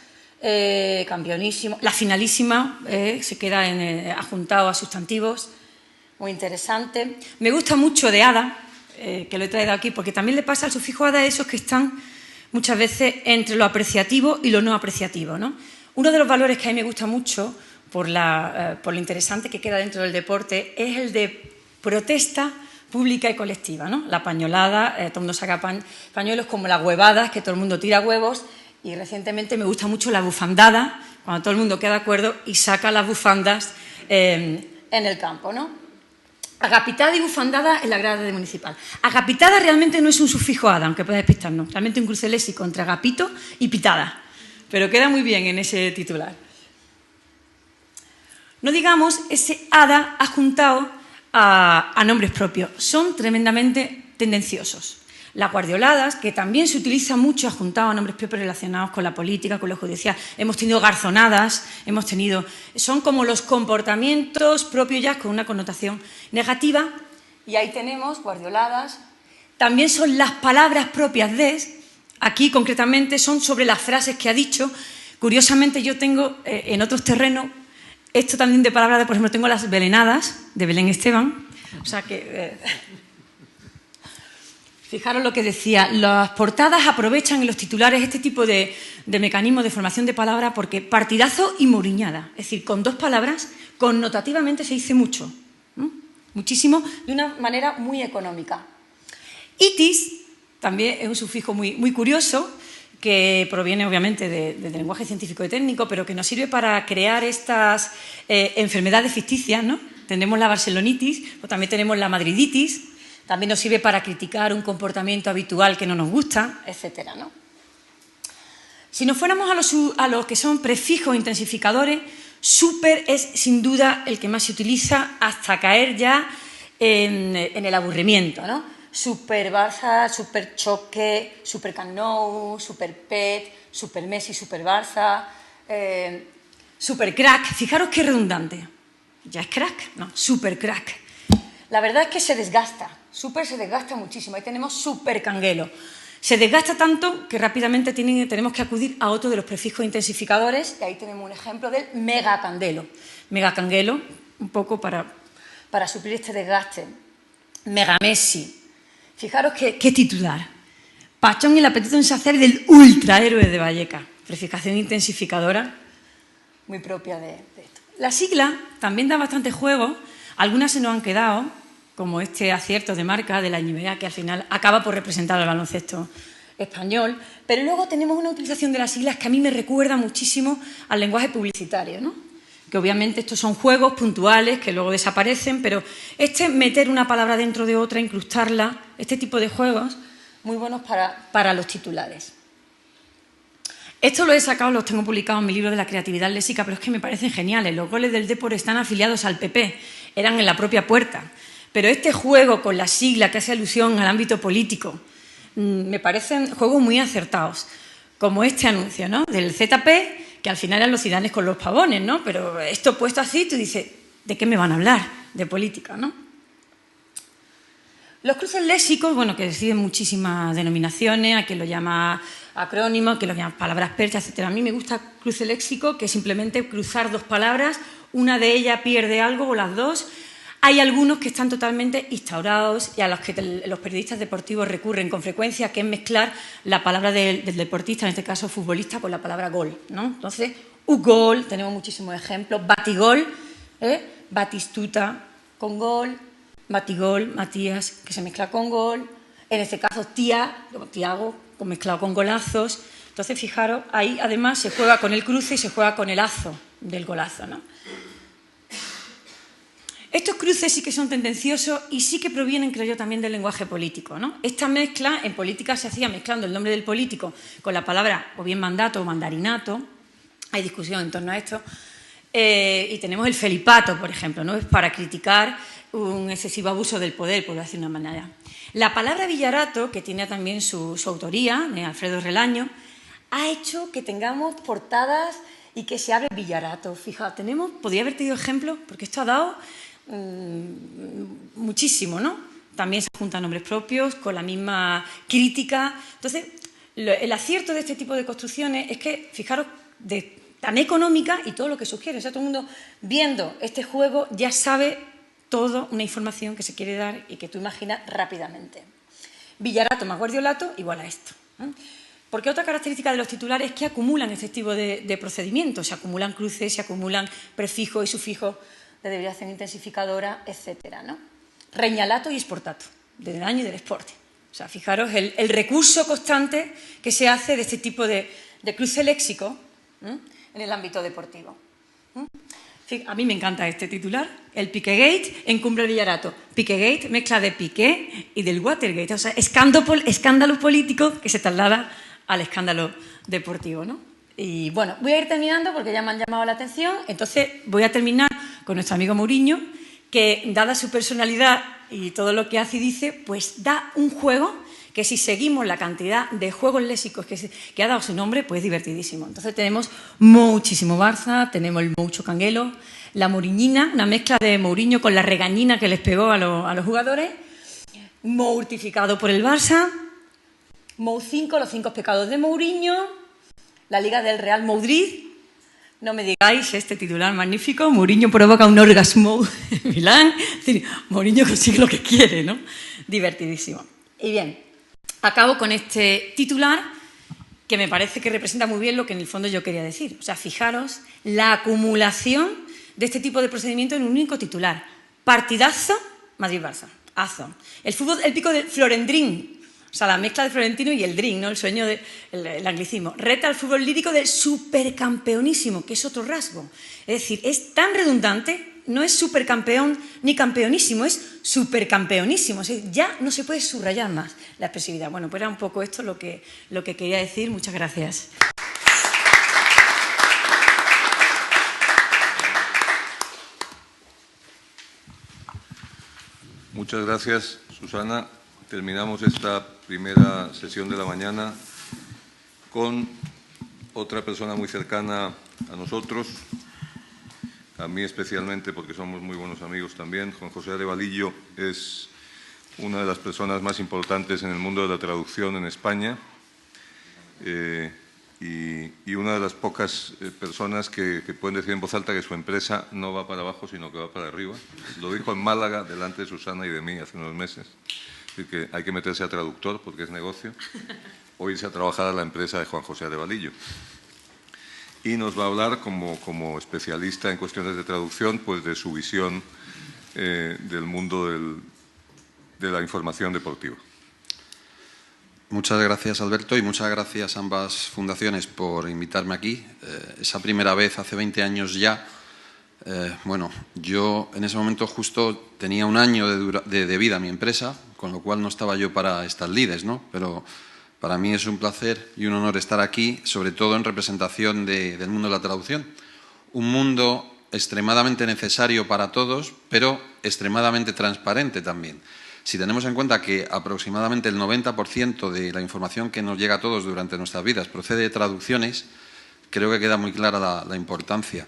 Campeonísimo. La finalísima se queda adjuntado a sustantivos. Muy interesante. Me gusta mucho de hada, que lo he traído aquí, porque también le pasa al sufijo hada a esos que están muchas veces entre lo apreciativo y lo no apreciativo, ¿no? Uno de los valores que a mí me gusta mucho, por lo interesante que queda dentro del deporte, es el de protesta pública y colectiva, ¿no? La pañolada, todo el mundo saca pañuelos, como las huevadas, que todo el mundo tira huevos, y recientemente me gusta mucho la bufandada, cuando todo el mundo queda de acuerdo y saca las bufandas en el campo, ¿no? Agapitada y bufandada en la grada municipal. Agapitada realmente no es un sufijo hada, aunque pueda despistarnos, realmente un cruce léxico entre agapito y pitada, pero queda muy bien en ese titular. No digamos ese hada adjuntado a nombres propios, son tremendamente tendenciosos. Las guardioladas, que también se utiliza mucho adjuntado a nombres propios relacionados con la política, con lo judicial. Hemos tenido garzonadas, son como los comportamientos propios ya con una connotación negativa, y ahí tenemos guardioladas. También son las palabras propias de, aquí concretamente son sobre las frases que ha dicho. Curiosamente yo tengo en otros terrenos, esto también de palabras, por ejemplo, tengo las belenadas de Belén Esteban, o sea que... Fijaros lo que decía, las portadas aprovechan en los titulares este tipo de mecanismos de formación de palabra porque partidazo y moriñada, es decir, con dos palabras, connotativamente se dice mucho, muchísimo, de una manera muy económica. Itis también es un sufijo muy curioso, que proviene obviamente del lenguaje científico y técnico, pero que nos sirve para crear estas enfermedades ficticias, ¿no? Tenemos la barcelonitis, o también tenemos la madriditis. También nos sirve para criticar un comportamiento habitual que no nos gusta, etcétera, ¿no? Si nos fuéramos a los que son prefijos intensificadores, súper es sin duda el que más se utiliza hasta caer ya en el aburrimiento, ¿no? Super Barça, super choque, super Camp Nou, super Pet, super Messi, super Barça, super crack. Fijaros qué redundante. ¿Ya es crack? No, super crack. La verdad es que se desgasta. Super se desgasta muchísimo. Ahí tenemos super canguelo. Se desgasta tanto que rápidamente tenemos que acudir a otro de los prefijos intensificadores, y ahí tenemos un ejemplo del megacandelo. Megacanguelo, un poco para suplir este desgaste. Megamessi. Fijaros qué titular. Pachón y el apetito en sacer del ultrahéroe de Vallecas. Prefijación intensificadora muy propia de esto. La sigla también da bastante juego. Algunas se nos han quedado, como este acierto de marca de la NBA, que al final acaba por representar al baloncesto español, pero luego tenemos una utilización de las siglas que a mí me recuerda muchísimo al lenguaje publicitario, ¿no? Que obviamente estos son juegos puntuales que luego desaparecen, pero meter una palabra dentro de otra, incrustarla, este tipo de juegos, muy buenos para los titulares. Esto lo he sacado, los tengo publicados en mi libro de la creatividad léxica, pero es que me parecen geniales. Los goles del Depor están afiliados al PP, eran en la propia puerta. Pero este juego con la sigla que hace alusión al ámbito político, me parecen juegos muy acertados, como este anuncio, ¿no?, del ZP, que al final eran los Zidanes con los pavones, ¿no? Pero esto puesto así, tú dices, ¿de qué me van a hablar? De política, ¿no? Los cruces léxicos, bueno, que deciden muchísimas denominaciones, a quien lo llama acrónimo, a quien lo llama palabras perchas, etc. A mí me gusta cruce léxico, que es simplemente cruzar dos palabras, una de ellas pierde algo o las dos. Hay algunos que están totalmente instaurados y a los que los periodistas deportivos recurren con frecuencia, que es mezclar la palabra del deportista, en este caso futbolista, con la palabra gol, ¿no? Entonces, gol, tenemos muchísimos ejemplos, batigol, Batistuta con gol, batigol, Matías, que se mezcla con gol, en este caso Tiago, mezclado con golazos. Entonces, fijaros, ahí además se juega con el cruce y se juega con el azo del golazo, ¿no? Estos cruces sí que son tendenciosos y sí que provienen, creo yo, también del lenguaje político, ¿no? Esta mezcla en política se hacía mezclando el nombre del político con la palabra o bien mandato o mandarinato. Hay discusión en torno a esto. Y tenemos el felipato, por ejemplo, ¿no? Es para criticar un excesivo abuso del poder, por decir de una manera. La palabra villarato, que tiene también su autoría, de Alfredo Relaño, ha hecho que tengamos portadas y que se hable villarato. Fijaos, podría haber tenido ejemplos, porque esto ha dado muchísimo, ¿no? También se juntan nombres propios con la misma crítica. Entonces, el acierto de este tipo de construcciones es que, fijaros, tan económica y todo lo que sugiere. O sea, todo el mundo viendo este juego ya sabe toda una información que se quiere dar y que tú imaginas rápidamente. Villarato más guardiolato igual a esto, ¿no? Porque otra característica de los titulares es que acumulan este tipo de procedimientos. Se acumulan cruces, se acumulan prefijos y sufijos de derivación intensificadora, etcétera, ¿no? Reñalato y esportato, del daño y del exporte. O sea, fijaros el recurso constante que se hace de este tipo de cruce léxico, ¿eh?, en el ámbito deportivo. A mí me encanta este titular, el Piquegate encumbre el Villarato. Piquegate, mezcla de Piqué y del Watergate, o sea, escándalo político que se traslada al escándalo deportivo, ¿no? Y bueno, voy a ir terminando porque ya me han llamado la atención, entonces voy a terminar con nuestro amigo Mourinho, que dada su personalidad y todo lo que hace y dice, pues da un juego que si seguimos la cantidad de juegos léxicos que ha dado su nombre, pues es divertidísimo. Entonces tenemos muchísimo Barça, tenemos el Moucho Canguelo, la Mouriñina, una mezcla de Mourinho con la regañina que les pegó a los jugadores, mortificado por el Barça, Mou 5, los 5 pecados de Mourinho, la Liga del Real Madrid. No me digáis este titular magnífico, Mourinho provoca un orgasmo en Milán. Es decir, Mourinho consigue lo que quiere, ¿no? Divertidísimo. Y bien, acabo con este titular que me parece que representa muy bien lo que en el fondo yo quería decir. O sea, fijaros la acumulación de este tipo de procedimiento en un único titular. Partidazo, Madrid-Barça. Azo. El fútbol épico del Florendrín. O sea, la mezcla de Florentino y el Dream, ¿no? El sueño del anglicismo. Reta al fútbol lírico del supercampeonísimo, que es otro rasgo. Es decir, es tan redundante, no es supercampeón ni campeonísimo, es supercampeonísimo. O sea, ya no se puede subrayar más la expresividad. Bueno, pues era un poco esto lo que quería decir. Muchas gracias. Muchas gracias, Susana. Terminamos esta primera sesión de la mañana con otra persona muy cercana a nosotros, a mí especialmente porque somos muy buenos amigos también. Juan José Arevalillo es una de las personas más importantes en el mundo de la traducción en España y una de las pocas personas que pueden decir en voz alta que su empresa no va para abajo sino que va para arriba. Lo dijo en Málaga delante de Susana y de mí hace unos meses. Que hay que meterse a traductor porque es negocio, o irse a trabajar a la empresa de Juan José Arevalillo. Y nos va a hablar como especialista en cuestiones de traducción, pues de su visión del mundo de la información deportiva. Muchas gracias, Alberto, y muchas gracias a ambas fundaciones por invitarme aquí. Esa primera vez, hace 20 años ya. Bueno, yo en ese momento justo tenía un año de vida mi empresa, con lo cual no estaba yo para estas lides, ¿no? Pero para mí es un placer y un honor estar aquí, sobre todo en representación del mundo de la traducción. Un mundo extremadamente necesario para todos, pero extremadamente transparente también. Si tenemos en cuenta que aproximadamente el 90% de la información que nos llega a todos durante nuestras vidas procede de traducciones, creo que queda muy clara la importancia.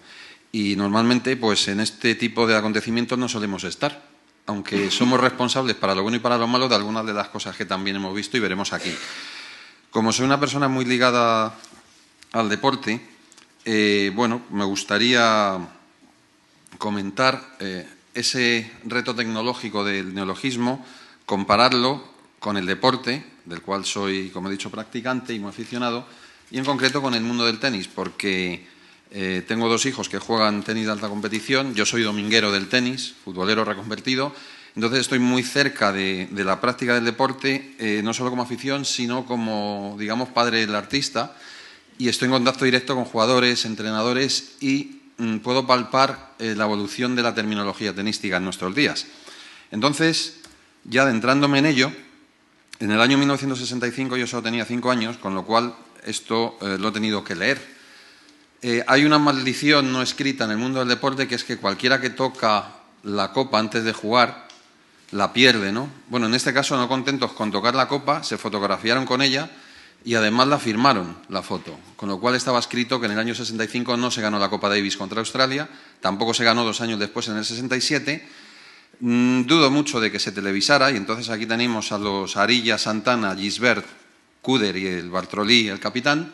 Y normalmente, pues en este tipo de acontecimientos no solemos estar, aunque somos responsables para lo bueno y para lo malo de algunas de las cosas que también hemos visto y veremos aquí. Como soy una persona muy ligada al deporte, bueno, me gustaría comentar ese reto tecnológico del neologismo, compararlo con el deporte, del cual soy, como he dicho, practicante y muy aficionado, y en concreto con el mundo del tenis, porque tengo 2 hijos que juegan tenis de alta competición, yo soy dominguero del tenis, futbolero reconvertido, entonces estoy muy cerca de la práctica del deporte, no solo como afición, sino como, digamos, padre del artista, y estoy en contacto directo con jugadores, entrenadores y puedo palpar la evolución de la terminología tenística en nuestros días. Entonces, ya adentrándome en ello, en el año 1965 yo solo tenía 5 años, con lo cual esto lo he tenido que leer. Hay una maldición no escrita en el mundo del deporte, que es que cualquiera que toca la copa antes de jugar la pierde, ¿no? Bueno, en este caso, no contentos con tocar la copa, se fotografiaron con ella y además la firmaron, la foto, con lo cual estaba escrito que en el año 65 no se ganó la Copa Davis contra Australia, tampoco se ganó 2 años después, en el 67. Dudo mucho de que se televisara, y entonces aquí tenemos a los Arilla, Santana, Gisbert, Kuder y el Bartolí, el capitán,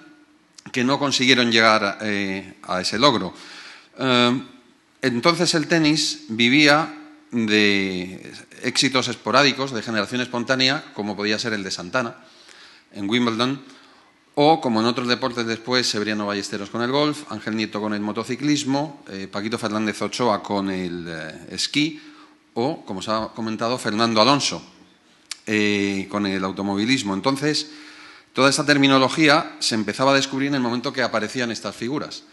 que no consiguieron llegar a ese logro. Entonces el tenis vivía de éxitos esporádicos, de generación espontánea, como podía ser el de Santana en Wimbledon, o como en otros deportes después, Severiano Ballesteros con el golf, Ángel Nieto con el motociclismo, Paquito Fernández Ochoa con el esquí, o, como se ha comentado, Fernando Alonso con el automovilismo. Entonces, toda esa terminología se empezaba a descubrir en el momento que aparecían estas figuras.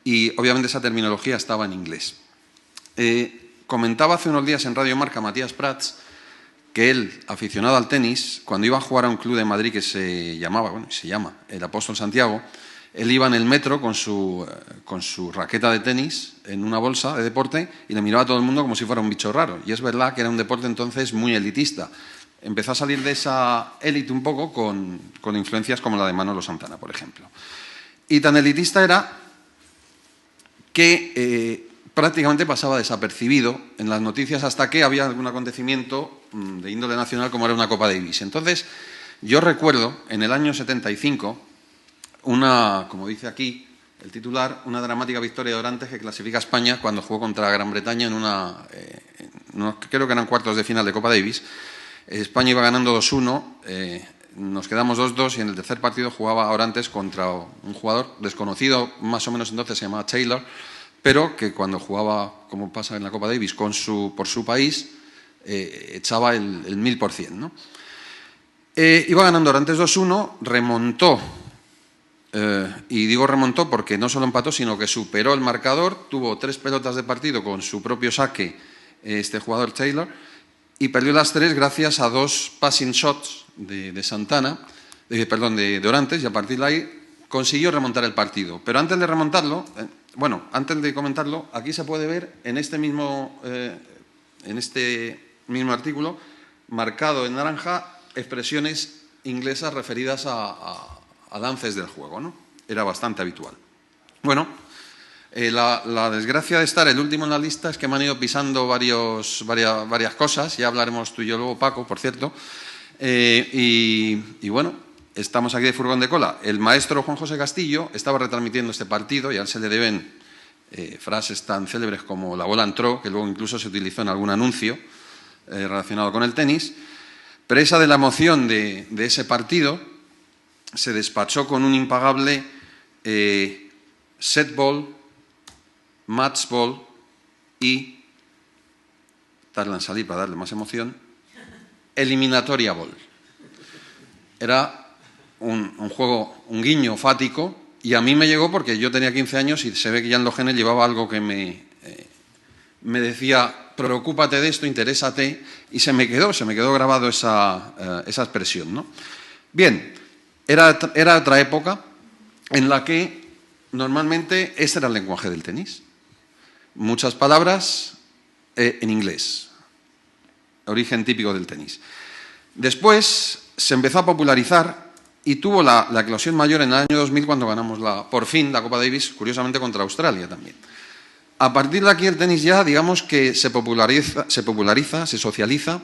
Y obviamente esa terminología estaba en inglés. Comentaba hace unos días en Radio Marca Matías Prats que él, aficionado al tenis, cuando iba a jugar a un club de Madrid que se llama el Apóstol Santiago, él iba en el metro con su raqueta de tenis en una bolsa de deporte y le miraba a todo el mundo como si fuera un bicho raro. Y es verdad que era un deporte entonces muy elitista. Empezó a salir de esa élite un poco con influencias como la de Manolo Santana, por ejemplo. Y tan elitista era que prácticamente pasaba desapercibido en las noticias hasta que había algún acontecimiento de índole nacional como era una Copa Davis. Entonces, yo recuerdo en el año 75 como dice aquí el titular, una dramática victoria de Orantes que clasifica a España cuando jugó contra Gran Bretaña en creo que eran cuartos de final de Copa Davis. España iba ganando 2-1, nos quedamos 2-2 y en el tercer partido jugaba Orantes contra un jugador desconocido, más o menos entonces se llamaba Taylor, pero que cuando jugaba, como pasa en la Copa Davis, por su país, echaba el 1000%, ¿no? Iba ganando Orantes 2-1, remontó, y digo remontó porque no solo empató, sino que superó el marcador, tuvo 3 pelotas de partido con su propio saque este jugador Taylor, y perdió las 3 gracias a 2 passing shots de Orantes, y a partir de ahí consiguió remontar el partido. Pero antes de remontarlo, antes de comentarlo, aquí se puede ver en este mismo artículo, marcado en naranja, expresiones inglesas referidas a lances del juego, ¿no? Era bastante habitual. Bueno, la desgracia de estar el último en la lista es que me han ido pisando varias cosas, ya hablaremos tú y yo luego, Paco, por cierto, y bueno, estamos aquí de furgón de cola. El maestro Juan José Castillo estaba retransmitiendo este partido y a él se le deben frases tan célebres como la bola entró, que luego incluso se utilizó en algún anuncio relacionado con el tenis. Presa de la emoción de ese partido, se despachó con un impagable set ball, match ball y, tardan en salir para darle más emoción, eliminatoria ball. Era un juego, un guiño fático, y a mí me llegó porque yo tenía 15 años y se ve que ya en los genes llevaba algo que me decía, preocúpate de esto, interésate, y se me quedó grabado esa expresión, ¿no? Bien, era otra época en la que normalmente este era el lenguaje del tenis. Muchas palabras en inglés. origen típico del tenis. Después se empezó a popularizar y tuvo la eclosión mayor en el año 2000 cuando ganamos por fin la Copa Davis, curiosamente contra Australia también. A partir de aquí el tenis ya, digamos que se populariza, se socializa,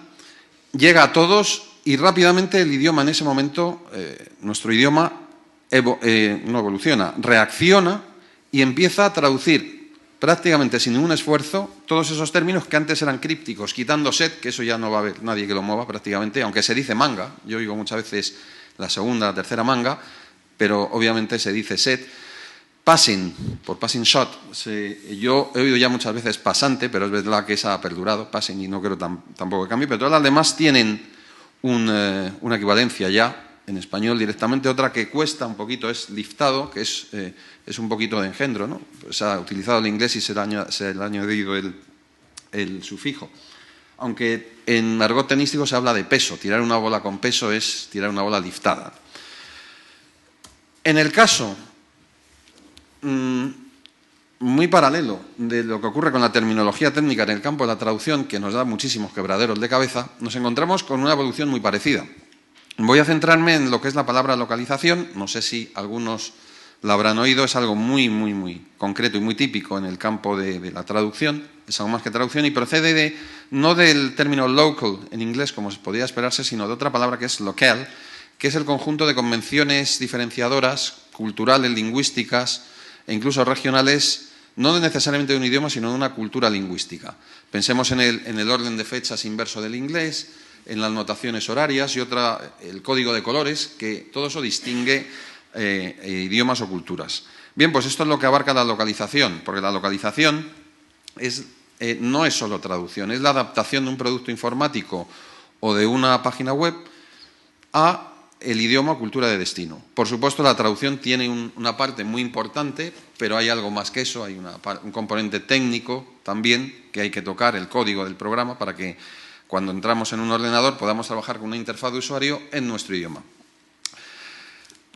llega a todos y rápidamente el idioma en ese momento, nuestro idioma no evoluciona, reacciona y empieza a traducir prácticamente sin ningún esfuerzo todos esos términos que antes eran crípticos, quitando set, que eso ya no va a haber nadie que lo mueva prácticamente, aunque se dice manga, yo oigo muchas veces la segunda, la tercera manga, pero obviamente se dice set. Passing, por passing shot, yo he oído ya muchas veces pasante, pero es verdad que esa ha perdurado, passing, y no creo tampoco que cambie, pero todas las demás tienen una equivalencia ya en español directamente. Otra que cuesta un poquito es liftado, que es un poquito de engendro, ¿no? Se ha utilizado el inglés y se le ha añadido el sufijo. Aunque en argot tenístico se habla de peso, tirar una bola con peso es tirar una bola liftada. En el caso muy paralelo de lo que ocurre con la terminología técnica en el campo de la traducción, que nos da muchísimos quebraderos de cabeza, nos encontramos con una evolución muy parecida. Voy a centrarme en lo que es la palabra localización. No sé si algunos la habrán oído, es algo muy, muy, muy concreto y muy típico en el campo de la traducción, es algo más que traducción y procede no del término local en inglés, como se podría esperarse, sino de otra palabra que es local, que es el conjunto de convenciones diferenciadoras, culturales, lingüísticas e incluso regionales, no necesariamente de un idioma, sino de una cultura lingüística. Pensemos en el orden de fechas inverso del inglés, en las notaciones horarias y el código de colores, que todo eso distingue idiomas o culturas. Bien, pues esto es lo que abarca la localización, porque la localización no es solo traducción, es la adaptación de un producto informático o de una página web a el idioma o cultura de destino. Por supuesto, la traducción tiene una parte muy importante, pero hay algo más que eso, hay un componente técnico también que hay que tocar, el código del programa, para que cuando entramos en un ordenador podamos trabajar con una interfaz de usuario en nuestro idioma.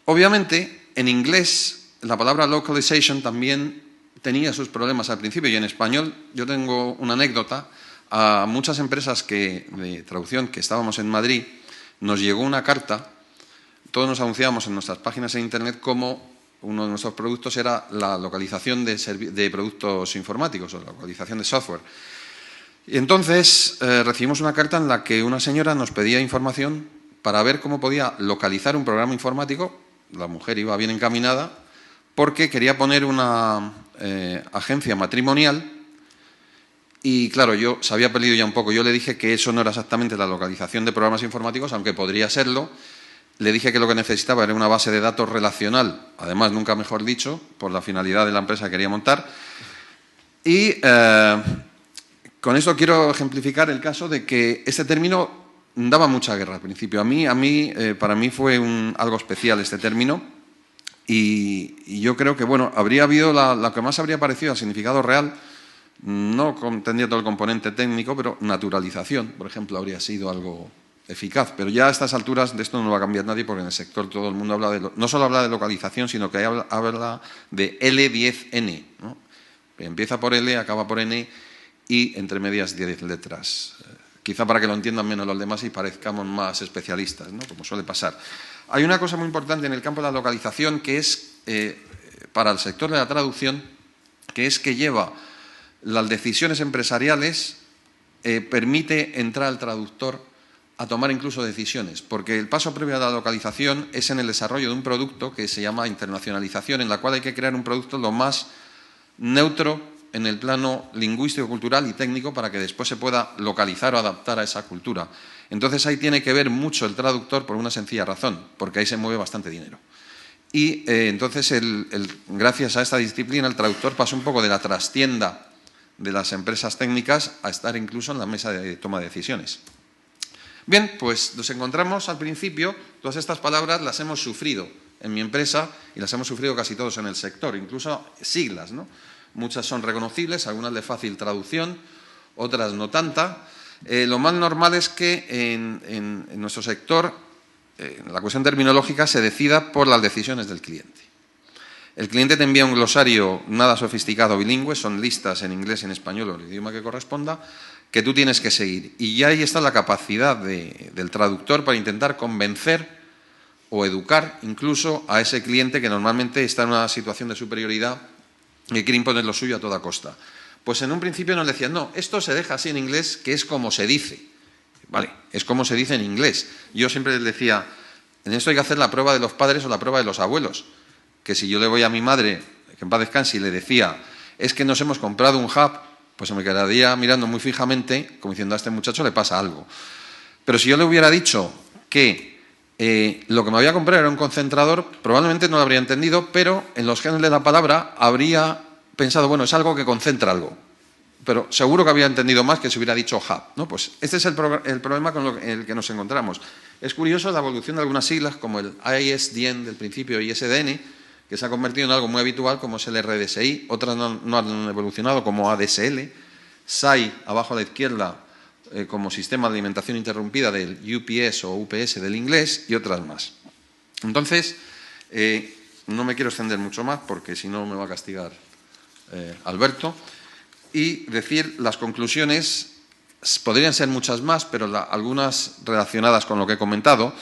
Obviamente, en inglés, la palabra localization también tenía sus problemas al principio, y en español yo tengo una anécdota. A muchas empresas de traducción que estábamos en Madrid, nos llegó una carta. Todos nos anunciábamos en nuestras páginas de internet como uno de nuestros productos era la localización de productos informáticos o la localización de software. Y entonces recibimos una carta en la que una señora nos pedía información para ver cómo podía localizar un programa informático. La mujer iba bien encaminada porque quería poner una agencia matrimonial y claro, yo se había perdido ya un poco. Yo le dije que eso no era exactamente la localización de programas informáticos, aunque podría serlo. Le dije que lo que necesitaba era una base de datos relacional, además, nunca mejor dicho, por la finalidad de la empresa que quería montar. Y con esto quiero ejemplificar el caso de que este término daba mucha guerra al principio. Para mí fue algo especial este término y yo creo que, bueno, habría habido lo que más habría parecido al significado real, no tendría todo el componente técnico, pero naturalización, por ejemplo, habría sido algo eficaz, pero ya a estas alturas de esto no lo va a cambiar nadie porque en el sector todo el mundo no solo habla de localización, sino que habla de L10N, ¿no? Empieza por L, acaba por N y entre medias 10 letras. Quizá para que lo entiendan menos los demás y parezcamos más especialistas, ¿no? Como suele pasar. Hay una cosa muy importante en el campo de la localización que es, para el sector de la traducción, que es que lleva las decisiones empresariales, permite entrar al traductor a tomar incluso decisiones, porque el paso previo a la localización es en el desarrollo de un producto que se llama internacionalización, en la cual hay que crear un producto lo más neutro en el plano lingüístico, cultural y técnico para que después se pueda localizar o adaptar a esa cultura. Entonces ahí tiene que ver mucho el traductor por una sencilla razón, porque ahí se mueve bastante dinero. Y entonces, gracias a esta disciplina, el traductor pasó un poco de la trastienda de las empresas técnicas a estar incluso en la mesa de toma de decisiones. Bien, pues nos encontramos al principio, todas estas palabras las hemos sufrido en mi empresa y las hemos sufrido casi todos en el sector, incluso siglas, ¿no? Muchas son reconocibles, algunas de fácil traducción, otras no tanta. Lo más normal es que en nuestro sector la cuestión terminológica se decida por las decisiones del cliente. El cliente te envía un glosario nada sofisticado bilingüe, son listas en inglés y en español o el idioma que corresponda, que tú tienes que seguir. Y ya ahí está la capacidad del traductor para intentar convencer o educar incluso a ese cliente que normalmente está en una situación de superioridad y quiere imponer lo suyo a toda costa. Pues en un principio nos decían, no, esto se deja así en inglés, que es como se dice. Vale, es como se dice en inglés. Yo siempre les decía, en esto hay que hacer la prueba de los padres o la prueba de los abuelos. Que si yo le voy a mi madre, que en paz descanse, y le decía, es que nos hemos comprado un hub, pues se me quedaría mirando muy fijamente, como diciendo, a este muchacho le pasa algo. Pero si yo le hubiera dicho que lo que me había comprado era un concentrador, probablemente no lo habría entendido, pero en los genes de la palabra habría pensado, bueno, es algo que concentra algo. Pero seguro que habría entendido más que si hubiera dicho hub, ¿no? Pues este es el problema con el que nos encontramos. Es curioso la evolución de algunas siglas, como el ISDN del principio y ISDN, que se ha convertido en algo muy habitual, como es el RDSI, otras no han evolucionado, como ADSL, SAI, abajo a la izquierda, como sistema de alimentación interrumpida del UPS o UPS del inglés, y otras más. Entonces, no me quiero extender mucho más, porque si no me va a castigar Alberto, y decir las conclusiones, podrían ser muchas más, pero algunas relacionadas con lo que he comentado.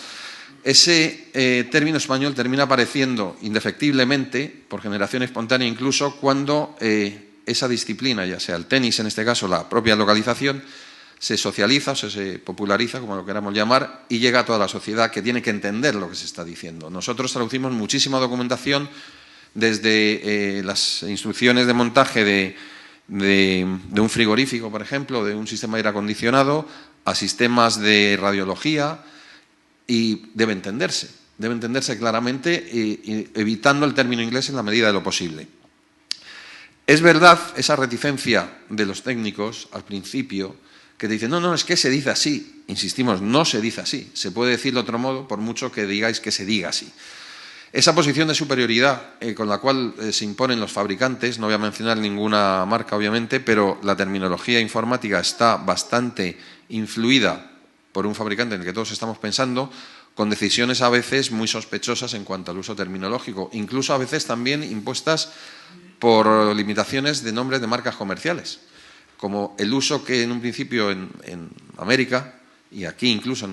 Ese término español termina apareciendo indefectiblemente, por generación espontánea incluso, cuando esa disciplina, ya sea el tenis, en este caso la propia localización, se socializa o se populariza, como lo queramos llamar, y llega a toda la sociedad que tiene que entender lo que se está diciendo. Nosotros traducimos muchísima documentación desde las instrucciones de montaje de un frigorífico, por ejemplo, de un sistema de aire acondicionado, a sistemas de radiología, y debe entenderse claramente, evitando el término inglés en la medida de lo posible. Es verdad esa reticencia de los técnicos al principio, que te dicen, no, es que se dice así. Insistimos, no se dice así. Se puede decir de otro modo, por mucho que digáis que se diga así. Esa posición de superioridad con la cual se imponen los fabricantes, no voy a mencionar ninguna marca obviamente, pero la terminología informática está bastante influida por un fabricante en el que todos estamos pensando, con decisiones a veces muy sospechosas en cuanto al uso terminológico, incluso a veces también impuestas por limitaciones de nombres de marcas comerciales, como el uso que en un principio en América, y aquí incluso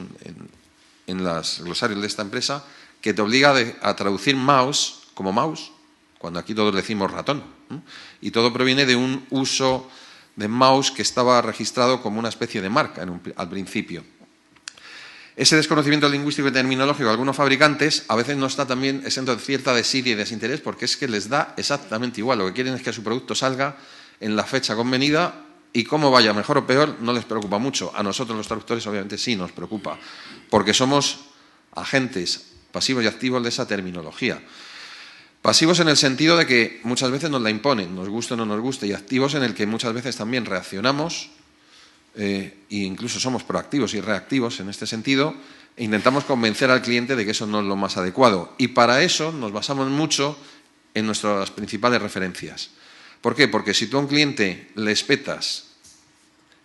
en los glosarios de esta empresa, que te obliga a traducir mouse como mouse, cuando aquí todos decimos ratón, ¿no? Y todo proviene de un uso de mouse que estaba registrado como una especie de marca al principio. Ese desconocimiento lingüístico y terminológico de algunos fabricantes a veces no está también exento de cierta desidia y desinterés, porque es que les da exactamente igual. Lo que quieren es que su producto salga en la fecha convenida y cómo vaya, mejor o peor, no les preocupa mucho. A nosotros los traductores obviamente sí nos preocupa, porque somos agentes pasivos y activos de esa terminología. Pasivos en el sentido de que muchas veces nos la imponen, nos guste o no nos guste, y activos en el que muchas veces también reaccionamos, e incluso somos proactivos y reactivos en este sentido, e intentamos convencer al cliente de que eso no es lo más adecuado. Y para eso nos basamos mucho en nuestras principales referencias. ¿Por qué? Porque si tú a un cliente le espetas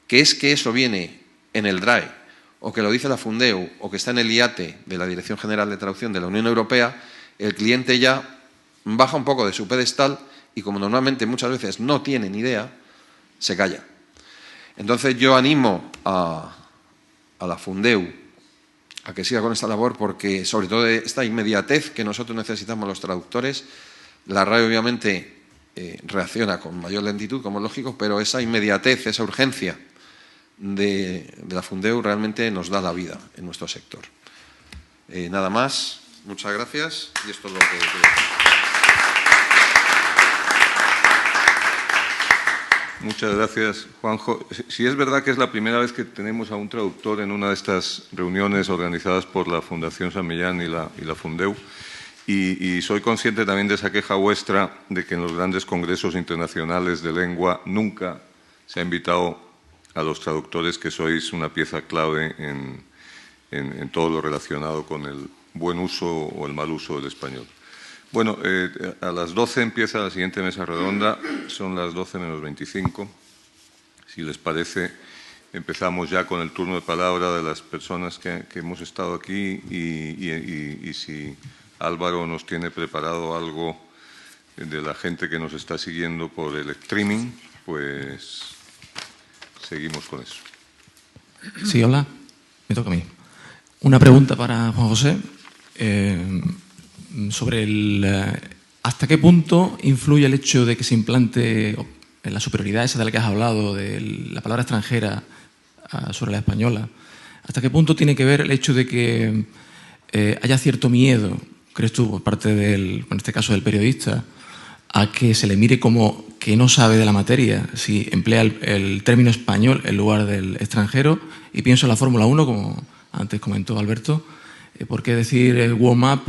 que es que eso viene en el DRAE, o que lo dice la Fundeu, o que está en el IATE de la Dirección General de Traducción de la Unión Europea, el cliente ya baja un poco de su pedestal y, como normalmente muchas veces no tiene ni idea, se calla. Entonces yo animo a la Fundeu a que siga con esta labor, porque sobre todo esta inmediatez que nosotros necesitamos los traductores, la RAE obviamente reacciona con mayor lentitud, como es lógico, pero esa inmediatez, esa urgencia de la Fundeu realmente nos da la vida en nuestro sector. Nada más, muchas gracias, y esto es lo que quiero decir. Muchas gracias, Juanjo. Si es verdad que es la primera vez que tenemos a un traductor en una de estas reuniones organizadas por la Fundación San Millán y la Fundeu, y soy consciente también de esa queja vuestra de que en los grandes congresos internacionales de lengua nunca se ha invitado a los traductores, que sois una pieza clave en todo lo relacionado con el buen uso o el mal uso del español. Bueno, a las 12 empieza la siguiente mesa redonda, son las 12 menos 25. Si les parece, empezamos ya con el turno de palabra de las personas que hemos estado aquí, y si Álvaro nos tiene preparado algo de la gente que nos está siguiendo por el streaming, pues seguimos con eso. Sí, hola. Me toca a mí. Una pregunta para Juan José sobre hasta qué punto influye el hecho de que se implante la superioridad esa de la que has hablado, de la palabra extranjera sobre la española. ¿Hasta qué punto tiene que ver el hecho de que haya cierto miedo, crees tú, por parte en este caso del periodista, a que se le mire como que no sabe de la materia si emplea el término español en lugar del extranjero? Y pienso en la Fórmula 1, como antes comentó Alberto, ¿por qué decir warm-up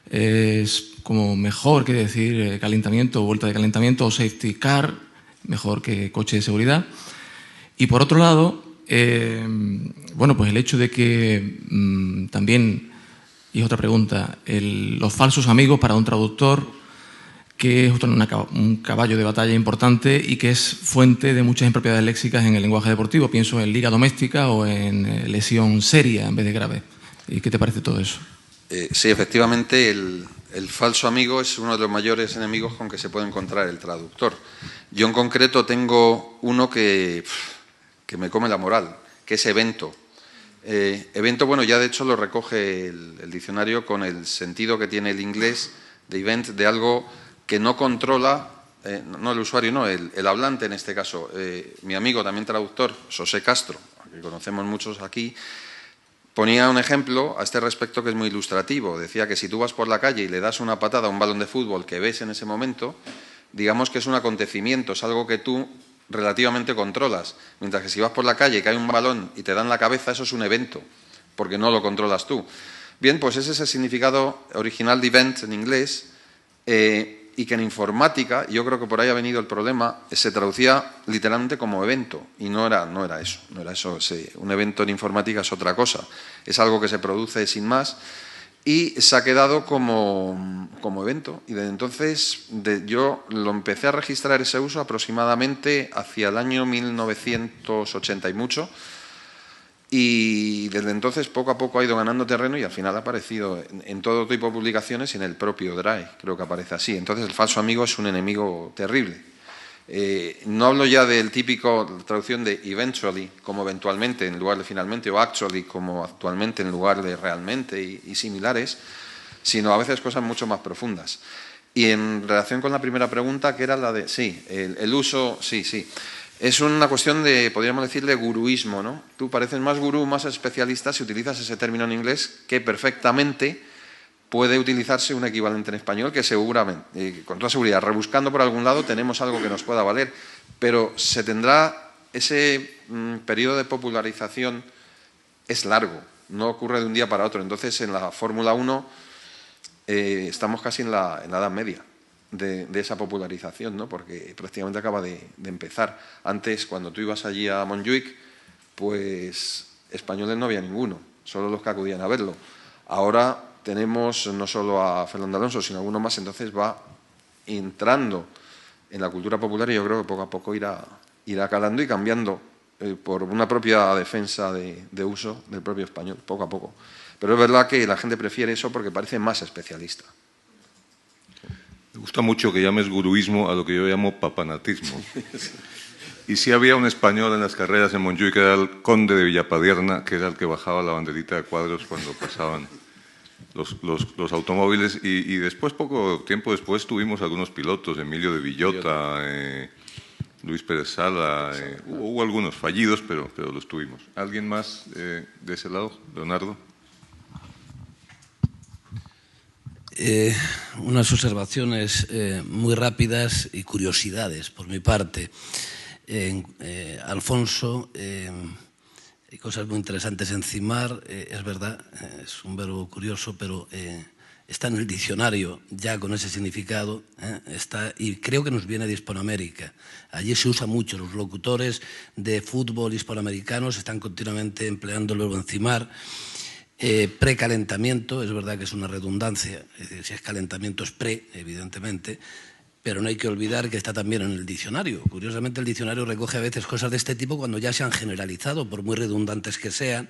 es como mejor que decir calentamiento o vuelta de calentamiento o safety car, mejor que coche de seguridad? Y por otro lado, bueno, pues el hecho de que también, y otra pregunta, los falsos amigos para un traductor, que es justo un caballo de batalla importante y que es fuente de muchas impropiedades léxicas en el lenguaje deportivo. Pienso en liga doméstica o en lesión seria en vez de grave. ¿Y qué te parece todo eso? Sí, efectivamente, el falso amigo es uno de los mayores enemigos con que se puede encontrar el traductor. Yo en concreto tengo uno que me come la moral, que es evento. Evento, bueno, ya de hecho lo recoge el diccionario con el sentido que tiene el inglés de event, de algo que no controla, no el usuario, no, el hablante en este caso. Mi amigo, también traductor, José Castro, que conocemos muchos aquí, ponía un ejemplo a este respecto que es muy ilustrativo. Decía que si tú vas por la calle y le das una patada a un balón de fútbol que ves en ese momento, digamos que es un acontecimiento, es algo que tú relativamente controlas. Mientras que si vas por la calle y cae un balón y te dan la cabeza, eso es un evento, porque no lo controlas tú. Bien, pues ese es el significado original de event en inglés, y que en informática, yo creo que por ahí ha venido el problema, se traducía literalmente como evento, y no era eso. Un evento en informática es otra cosa, es algo que se produce sin más, y se ha quedado como evento. Y desde entonces yo lo empecé a registrar ese uso aproximadamente hacia el año 1980 y mucho, y desde entonces poco a poco ha ido ganando terreno y al final ha aparecido en todo tipo de publicaciones y en el propio Drive, creo que aparece así. Entonces el falso amigo es un enemigo terrible. No hablo ya del típico traducción de eventually, como eventualmente en lugar de finalmente, o actually, como actualmente en lugar de realmente y similares, sino a veces cosas mucho más profundas. Y en relación con la primera pregunta, que era la de, sí, el uso, sí. Es una cuestión de, podríamos decirle, guruismo, ¿no? Tú pareces más gurú, más especialista si utilizas ese término en inglés, que perfectamente puede utilizarse un equivalente en español, que seguramente, con toda seguridad, rebuscando por algún lado, tenemos algo que nos pueda valer, pero se tendrá ese periodo de popularización, es largo, no ocurre de un día para otro. Entonces, en la Fórmula 1 estamos casi en la Edad Media de esa popularización, ¿no? Porque prácticamente acaba de empezar. Antes, cuando tú ibas allí a Montjuic, pues españoles no había ninguno, solo los que acudían a verlo. Ahora tenemos no solo a Fernando Alonso, sino alguno más, entonces va entrando en la cultura popular y yo creo que poco a poco irá calando y cambiando por una propia defensa de uso del propio español, poco a poco. Pero es verdad que la gente prefiere eso porque parece más especialista. Me gusta mucho que llames guruismo a lo que yo llamo papanatismo. Y sí había un español en las carreras en Montjuic, que era el conde de Villapadierna, que era el que bajaba la banderita de cuadros cuando pasaban los automóviles. Y después, poco tiempo después, tuvimos algunos pilotos, Emilio de Villota, Luis Pérez Sala, hubo algunos fallidos, pero los tuvimos. ¿Alguien más de ese lado? Leonardo. Unas observaciones muy rápidas y curiosidades por mi parte. Alfonso, hay cosas muy interesantes en cimar, es verdad, es un verbo curioso, pero está en el diccionario ya con ese significado, está, y creo que nos viene de Hispanoamérica. Allí se usa mucho, los locutores de fútbol hispanoamericanos están continuamente empleando el verbo encimar. Precalentamiento, es verdad que es una redundancia, es decir, si es calentamiento es pre, evidentemente, pero no hay que olvidar que está también en el diccionario. Curiosamente, el diccionario recoge a veces cosas de este tipo cuando ya se han generalizado, por muy redundantes que sean.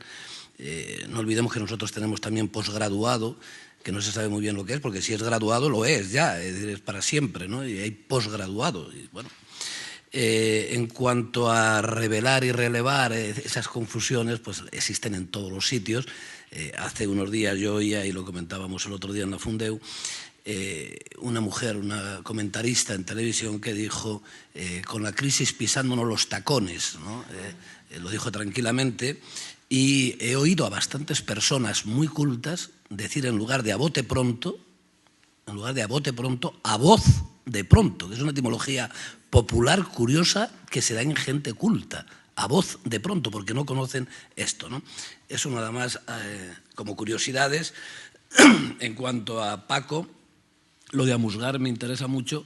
No olvidemos que nosotros tenemos también posgraduado, que no se sabe muy bien lo que es, porque si es graduado lo es ya, es decir, es para siempre, ¿no? Y hay posgraduado. Y bueno, En cuanto a revelar y relevar esas confusiones, pues existen en todos los sitios. Hace unos días yo oía, y lo comentábamos el otro día en la Fundeu, una mujer, una comentarista en televisión que dijo con la crisis pisándonos los tacones, ¿no? Lo dijo tranquilamente, y he oído a bastantes personas muy cultas decir en lugar de a bote pronto, a voz de pronto, que es una etimología popular curiosa que se da en gente culta, a voz de pronto, porque no conocen esto, ¿no? Eso nada más como curiosidades. En cuanto a Paco, lo de amusgar me interesa mucho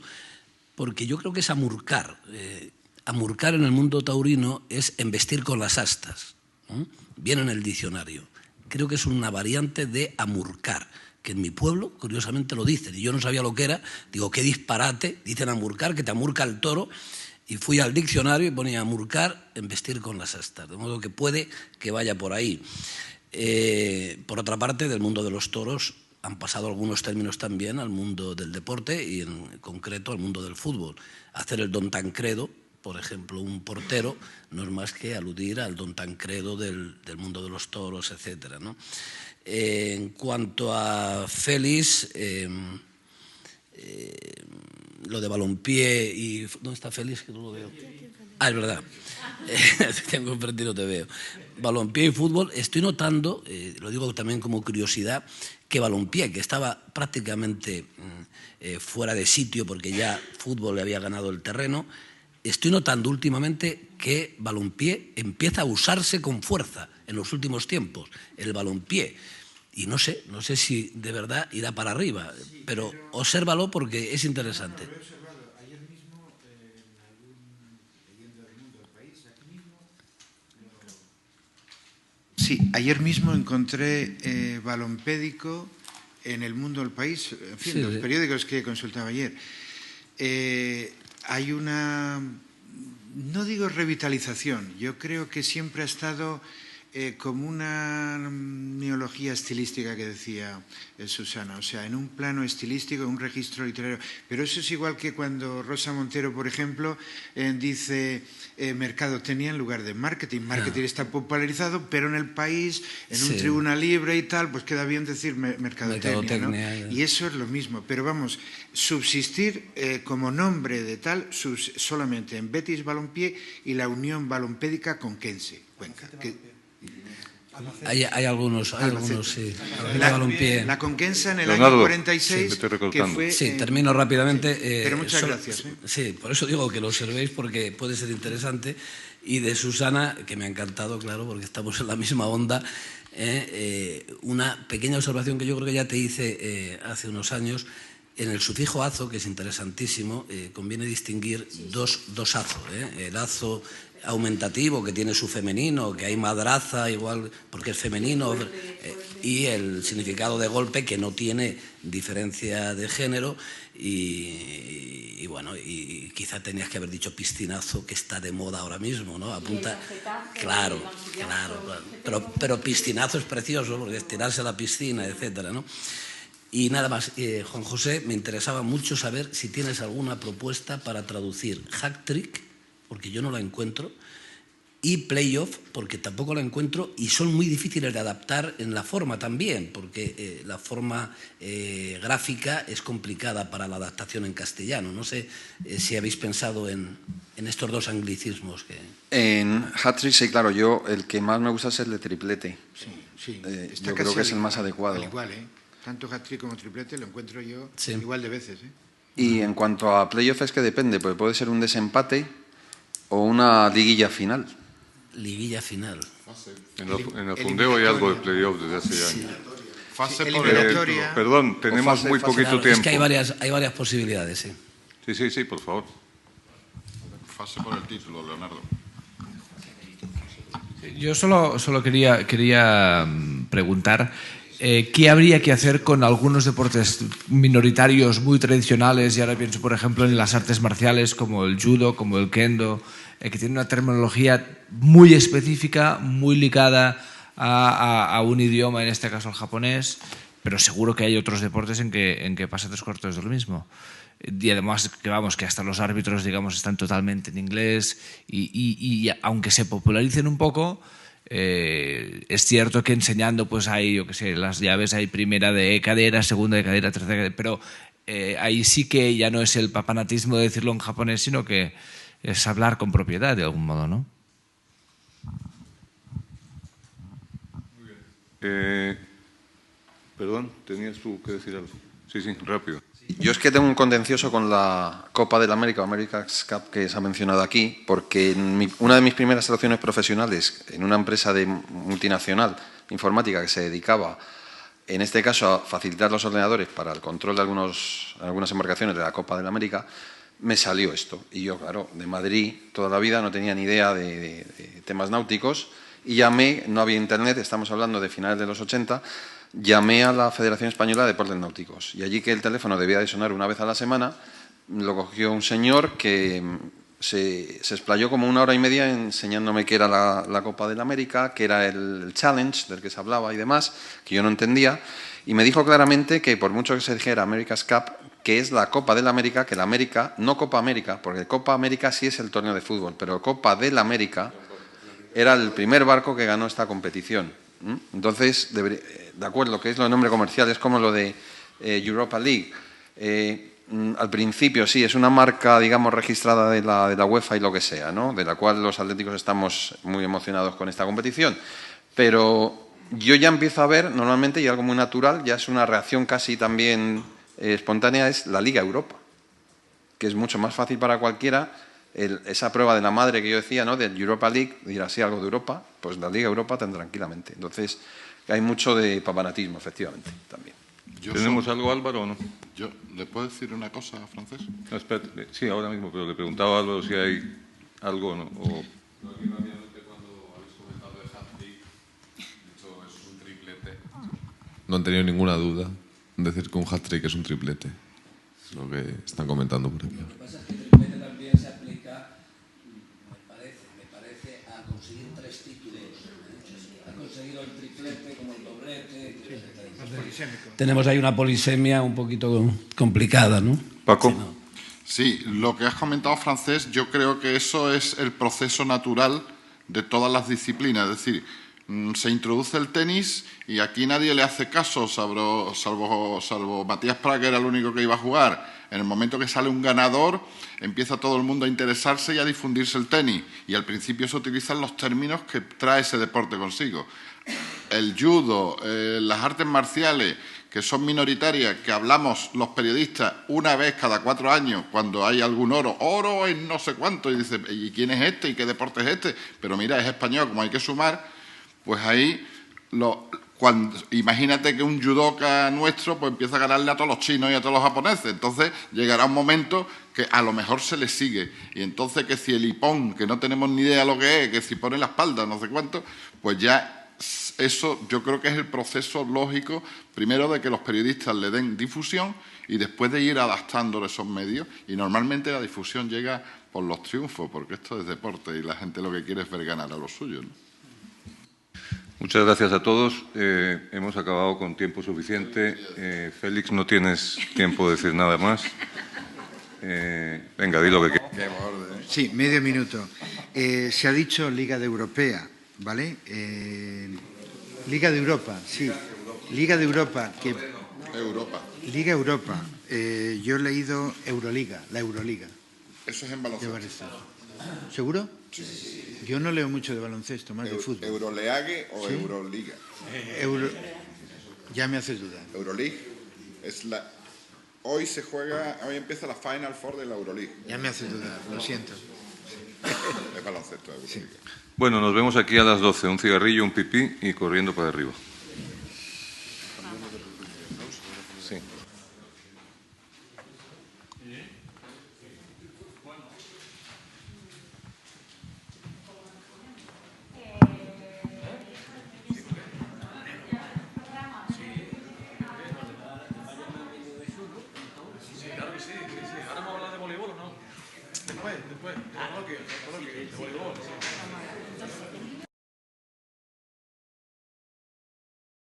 porque yo creo que es amurcar. Amurcar en el mundo taurino es embestir con las astas, ¿no? Viene en el diccionario. Creo que es una variante de amurcar, que en mi pueblo, curiosamente, lo dicen. Y yo no sabía lo que era. Digo, qué disparate. Dicen amurcar, que te amurca el toro. Y fui al diccionario y ponía amurcar, embestir con las astas. De modo que puede que vaya por ahí. Por otra parte, del mundo de los toros han pasado algunos términos también al mundo del deporte y en concreto al mundo del fútbol. Hacer el Don Tancredo, por ejemplo, un portero, no es más que aludir al Don Tancredo del mundo de los toros, etcétera, ¿no? En cuanto a Félix, lo de balompié y... ¿Dónde está Félix? Que no lo veo. Ah, es verdad. Tengo enfrente y no te veo. Balompié y fútbol, estoy notando, lo digo también como curiosidad, que balompié, que estaba prácticamente fuera de sitio porque ya fútbol le había ganado el terreno, estoy notando últimamente que balompié empieza a usarse con fuerza en los últimos tiempos, el balompié. Y no sé si de verdad irá para arriba, pero obsérvalo porque es interesante. Ayer mismo, en algún leyenda del mundo del país, aquí mismo... Sí, ayer mismo encontré balompédico en el mundo del país, en fin, sí, los periódicos que consultaba ayer. Hay una, no digo revitalización, yo creo que siempre ha estado como una neología estilística que decía Susana, o sea, en un plano estilístico, un registro literario. Pero eso es igual que cuando Rosa Montero, por ejemplo, dice mercadotecnia en lugar de marketing. Marketing está popularizado, pero en el país, en un tribuna libre y tal, pues queda bien decir mercadotecnia, ¿no? Y eso es lo mismo. Pero vamos, subsistir como nombre de tal solamente en Betis Balompié y la Unión Balompédica Conquense, Cuenca. Hay algunos, sí. La Conquensa en el año 46, que fue... Sí, termino rápidamente. Pero muchas gracias. Sí, por eso digo que lo observéis porque puede ser interesante. Y de Susana, que me ha encantado, claro, porque estamos en la misma onda, una pequeña observación que yo creo que ya te hice hace unos años. En el sufijo azo, que es interesantísimo, conviene distinguir dos azos. El azo aumentativo, que tiene su femenino, que hay madraza igual porque es femenino, y el significado de golpe, que no tiene diferencia de género, y bueno, y quizá tenías que haber dicho piscinazo, que está de moda ahora mismo, ¿no? Apunta, claro, pero piscinazo es precioso porque es tirarse a la piscina, etcétera, ¿no? Y nada más, Juan José, me interesaba mucho saber si tienes alguna propuesta para traducir hack trick, porque yo no la encuentro, y playoff, porque tampoco la encuentro, y son muy difíciles de adaptar en la forma también, porque la forma gráfica es complicada para la adaptación en castellano. No sé si habéis pensado en estos dos anglicismos. En hat-trick, sí, claro, yo el que más me gusta es el de triplete. Sí. Yo creo que es el más adecuado. Igual, tanto hat-trick como triplete lo encuentro yo igual de veces. Y en cuanto a playoff es que depende, pues puede ser un desempate o una liguilla final. Liguilla final. En el Fundeu hay algo de playoff desde hace años. Fase por eliminatoria. Perdón, tenemos muy poquito tiempo. Es que hay varias posibilidades, sí. Sí, por favor. Fase por el título, Leonardo. Yo solo quería preguntar qué habría que hacer con algunos deportes minoritarios muy tradicionales, y ahora pienso, por ejemplo, en las artes marciales como el judo, como el kendo, que tienen una terminología muy específica, muy ligada a un idioma, en este caso al japonés, pero seguro que hay otros deportes en que pasa 3/4 de lo mismo. y además que vamos, que hasta los árbitros, digamos, están totalmente en inglés y aunque se popularicen un poco, es cierto que enseñando pues hay, yo qué sé, las llaves, hay primera de cadera, segunda de cadera, tercera de cadera, pero ahí sí que ya no es el papanatismo de decirlo en japonés, sino que es hablar con propiedad de algún modo, ¿no? Perdón, ¿tenías tú que decir algo? Sí, rápido. Yo es que tengo un contencioso con la Copa del América o America's Cup que se ha mencionado aquí, porque una de mis primeras relaciones profesionales en una empresa multinacional informática que se dedicaba, en este caso, a facilitar los ordenadores para el control de algunas embarcaciones de la Copa del América, me salió esto. Y yo, claro, de Madrid toda la vida no tenía ni idea de temas náuticos y llamé, no había internet, estamos hablando de finales de los 80, llamé a la Federación Española de Deportes Náuticos y allí, que el teléfono debía de sonar una vez a la semana, lo cogió un señor que se explayó como 1 hora y media enseñándome qué era la Copa del América, qué era el Challenge del que se hablaba y demás, que yo no entendía, y me dijo claramente que por mucho que se dijera America's Cup, que es la Copa del América, que la América, no Copa América, porque Copa América sí es el torneo de fútbol, pero Copa del América era el primer barco que ganó esta competición. Entonces, de acuerdo, que es lo de nombre comercial, es como lo de Europa League. Al principio sí, es una marca, digamos, registrada de la UEFA y lo que sea, ¿no? De la cual los atléticos estamos muy emocionados con esta competición. Pero yo ya empiezo a ver, normalmente, y algo muy natural, ya es una reacción casi también espontánea, es la Liga Europa, que es mucho más fácil para cualquiera. Esa prueba de la madre que yo decía, ¿no?, del Europa League, dirá así algo de Europa, pues la Liga Europa tendrá tranquilamente. Entonces, hay mucho de papanatismo, efectivamente, también. ¿Tenemos algo, Álvaro, o no? ¿Le puedo decir una cosa, Francés? No, espérate, sí, ahora mismo, pero le preguntaba a Álvaro si hay algo o no. Aquí rápidamente, cuando habéis comentado de hat-trick, de hecho es un triplete. No han tenido ninguna duda en decir que un hat-trick es un triplete. Es lo que están comentando por aquí. Lo que pasa es que el triplete también se aplica, me parece, a conseguir 3 títulos. Ha conseguido el triplete como el doblete. Tenemos ahí una polisemia un poquito complicada, ¿no? Paco. Sí, lo que has comentado, Francés, yo creo que eso es el proceso natural de todas las disciplinas. Es decir, se introduce el tenis y aquí nadie le hace caso, salvo Matías Prats, que era el único que iba a jugar. En el momento que sale un ganador, empieza todo el mundo a interesarse y a difundirse el tenis. Y al principio se utilizan los términos que trae ese deporte consigo. El judo, las artes marciales, que son minoritarias, que hablamos los periodistas una vez cada 4 años, cuando hay algún oro en no sé cuánto, y dice, ¿y quién es este? ¿Y qué deporte es este? Pero mira, es español, como hay que sumar, pues ahí, imagínate que un judoka nuestro pues empieza a ganarle a todos los chinos y a todos los japoneses, entonces llegará un momento que a lo mejor se le sigue, y entonces que si el hipón, que no tenemos ni idea lo que es, que si pone la espalda, no sé cuánto, pues ya eso yo creo que es el proceso lógico, primero de que los periodistas le den difusión y después de ir adaptando esos medios, y normalmente la difusión llega por los triunfos, porque esto es deporte y la gente lo que quiere es ver ganar a los suyos, ¿no? Muchas gracias a todos. Hemos acabado con tiempo suficiente. Félix, no tienes tiempo de decir nada más. Venga, di lo que quieras. Sí, medio minuto. Se ha dicho Liga de Europea, ¿vale? Liga de Europa, sí. Liga de Europa. Liga Europa. Yo he leído Euroliga, la Euroliga. Eso es en baloncesto. ¿Seguro? Sí. Yo no leo mucho de baloncesto, más de fútbol. ¿Euroleague o ¿sí? Euroliga? Ya me haces dudar. Euroleague es hoy empieza la Final Four de la Euroleague. Ya me haces dudar, lo siento. Es baloncesto, Euroliga. Sí. Bueno, nos vemos aquí a las 12. Un cigarrillo, un pipí y corriendo para arriba.